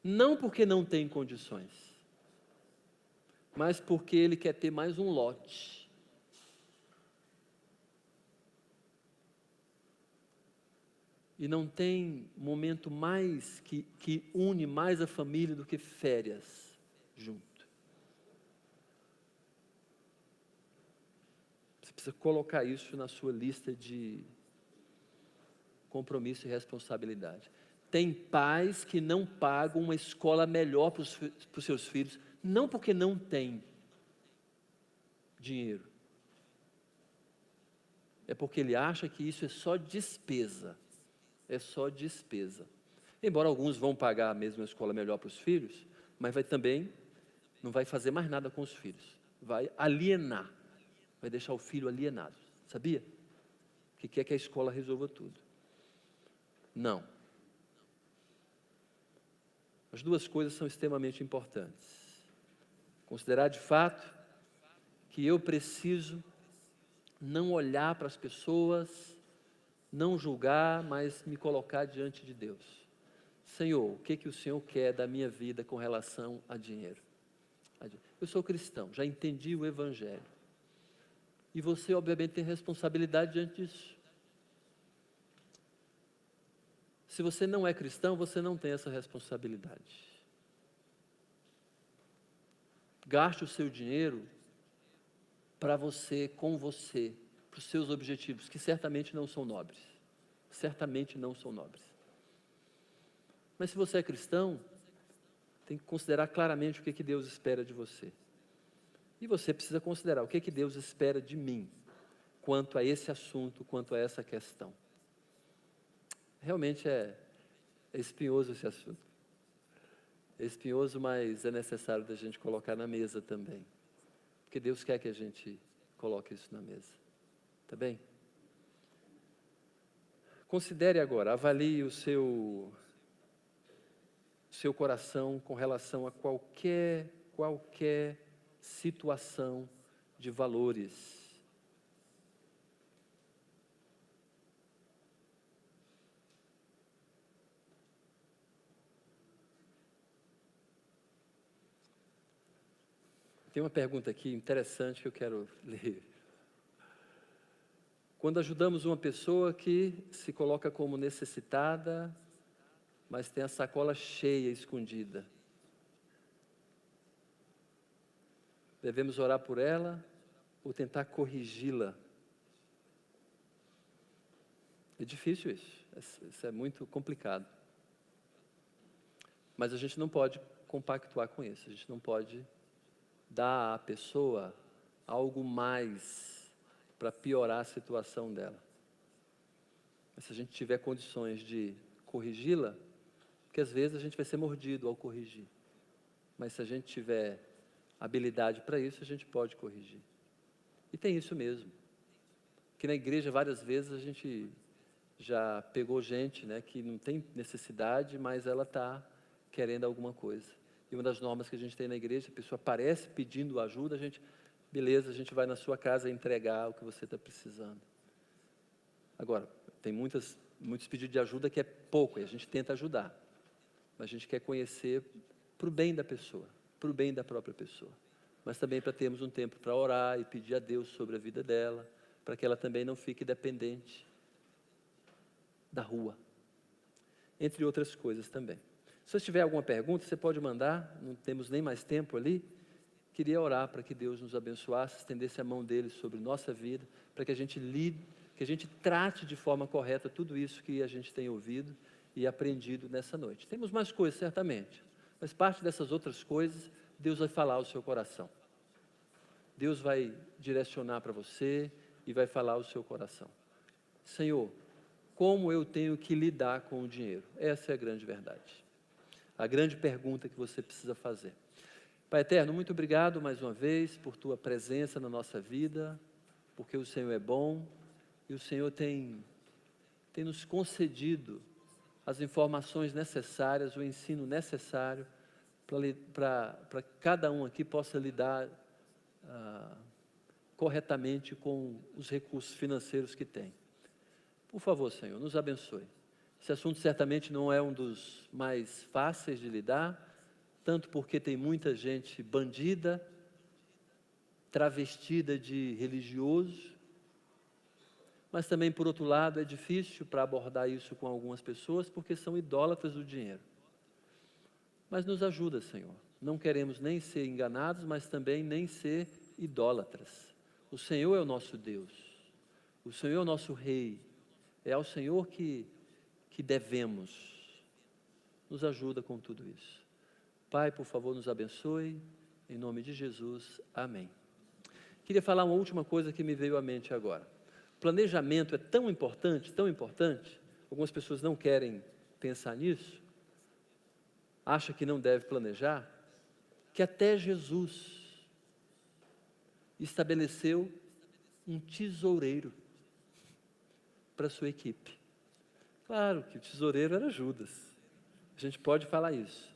não porque não tem condições, mas porque ele quer ter mais um lote. E não tem momento mais que une mais a família do que férias junto. Você precisa colocar isso na sua lista de compromisso e responsabilidade. Tem pais que não pagam uma escola melhor para os seus filhos, não porque não tem dinheiro. É porque ele acha que isso é só despesa. É só despesa. Embora alguns vão pagar mesmo a escola melhor para os filhos, mas também não vai fazer mais nada com os filhos. Vai alienar. Vai deixar o filho alienado. Sabia? Que quer que a escola resolva tudo. Não. As duas coisas são extremamente importantes. Considerar de fato que eu preciso não olhar para as pessoas, não julgar, mas me colocar diante de Deus. Senhor, o que o Senhor quer da minha vida com relação a dinheiro? Eu sou cristão, já entendi o Evangelho. E você, obviamente, tem responsabilidade diante disso. Se você não é cristão, você não tem essa responsabilidade. Gaste o seu dinheiro para você, com você, para os seus objetivos, que certamente não são nobres. Certamente não são nobres. Mas se você é cristão, tem que considerar claramente o que Deus espera de você. E você precisa considerar o que Deus espera de mim, quanto a esse assunto, quanto a essa questão. Realmente é espinhoso esse assunto. É espinhoso, mas é necessário da gente colocar na mesa também. Porque Deus quer que a gente coloque isso na mesa. Tá bem? Considere agora, avalie o seu coração com relação a qualquer situação de valores. Tem uma pergunta aqui interessante que eu quero ler. Quando ajudamos uma pessoa que se coloca como necessitada, mas tem a sacola cheia, escondida, devemos orar por ela ou tentar corrigi-la? É difícil isso é muito complicado. Mas a gente não pode compactuar com isso, a gente não pode dar à pessoa algo mais para piorar a situação dela. Mas se a gente tiver condições de corrigi-la, porque às vezes a gente vai ser mordido ao corrigir, mas se a gente tiver habilidade para isso, a gente pode corrigir. E tem isso mesmo, que na igreja várias vezes a gente já pegou gente, né, que não tem necessidade, mas ela está querendo alguma coisa. E uma das normas que a gente tem na igreja, a pessoa aparece pedindo ajuda, beleza, a gente vai na sua casa entregar o que você está precisando. Agora, tem muitos pedidos de ajuda que é pouco, e a gente tenta ajudar. Mas a gente quer conhecer para o bem da pessoa, para o bem da própria pessoa. Mas também para termos um tempo para orar e pedir a Deus sobre a vida dela, para que ela também não fique dependente da rua, entre outras coisas também. Se você tiver alguma pergunta, você pode mandar, não temos nem mais tempo ali. Queria orar para que Deus nos abençoasse, estendesse a mão dele sobre nossa vida, para que a gente trate de forma correta tudo isso que a gente tem ouvido e aprendido nessa noite. Temos mais coisas, certamente, mas parte dessas outras coisas, Deus vai falar ao seu coração. Deus vai direcionar para você e vai falar ao seu coração. Senhor, como eu tenho que lidar com o dinheiro? Essa é a grande verdade. A grande pergunta que você precisa fazer. Pai eterno, muito obrigado mais uma vez por tua presença na nossa vida, porque o Senhor é bom e o Senhor tem nos concedido as informações necessárias, o ensino necessário para cada um aqui possa lidar corretamente com os recursos financeiros que tem. Por favor, Senhor, nos abençoe. Esse assunto certamente não é um dos mais fáceis de lidar, tanto porque tem muita gente bandida, travestida de religioso, mas também, por outro lado, é difícil para abordar isso com algumas pessoas, porque são idólatras do dinheiro. Mas nos ajuda, Senhor. Não queremos nem ser enganados, mas também nem ser idólatras. O Senhor é o nosso Deus, o Senhor é o nosso Rei, é ao Senhor que devemos. Nos ajuda com tudo isso. Pai, por favor, nos abençoe, em nome de Jesus, amém. Queria falar uma última coisa que me veio à mente agora. Planejamento é tão importante, algumas pessoas não querem pensar nisso, acham que não deve planejar, que até Jesus estabeleceu um tesoureiro para a sua equipe. Claro que o tesoureiro era Judas, a gente pode falar isso.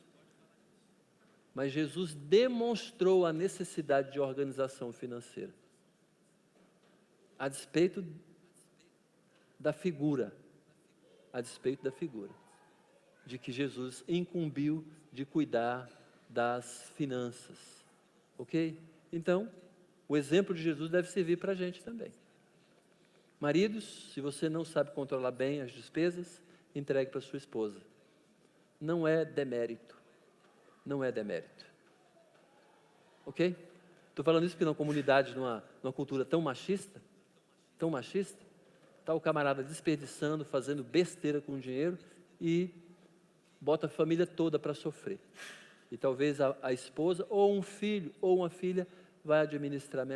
Mas Jesus demonstrou a necessidade de organização financeira, a despeito da figura, de que Jesus incumbiu de cuidar das finanças, ok? Então, o exemplo de Jesus deve servir para a gente também. Maridos, se você não sabe controlar bem as despesas, entregue para sua esposa. Não é demérito. Ok? Estou falando isso porque numa comunidade, numa cultura tão machista, está o camarada desperdiçando, fazendo besteira com o dinheiro e bota a família toda para sofrer. E talvez a esposa, ou um filho, ou uma filha, vai administrar melhor.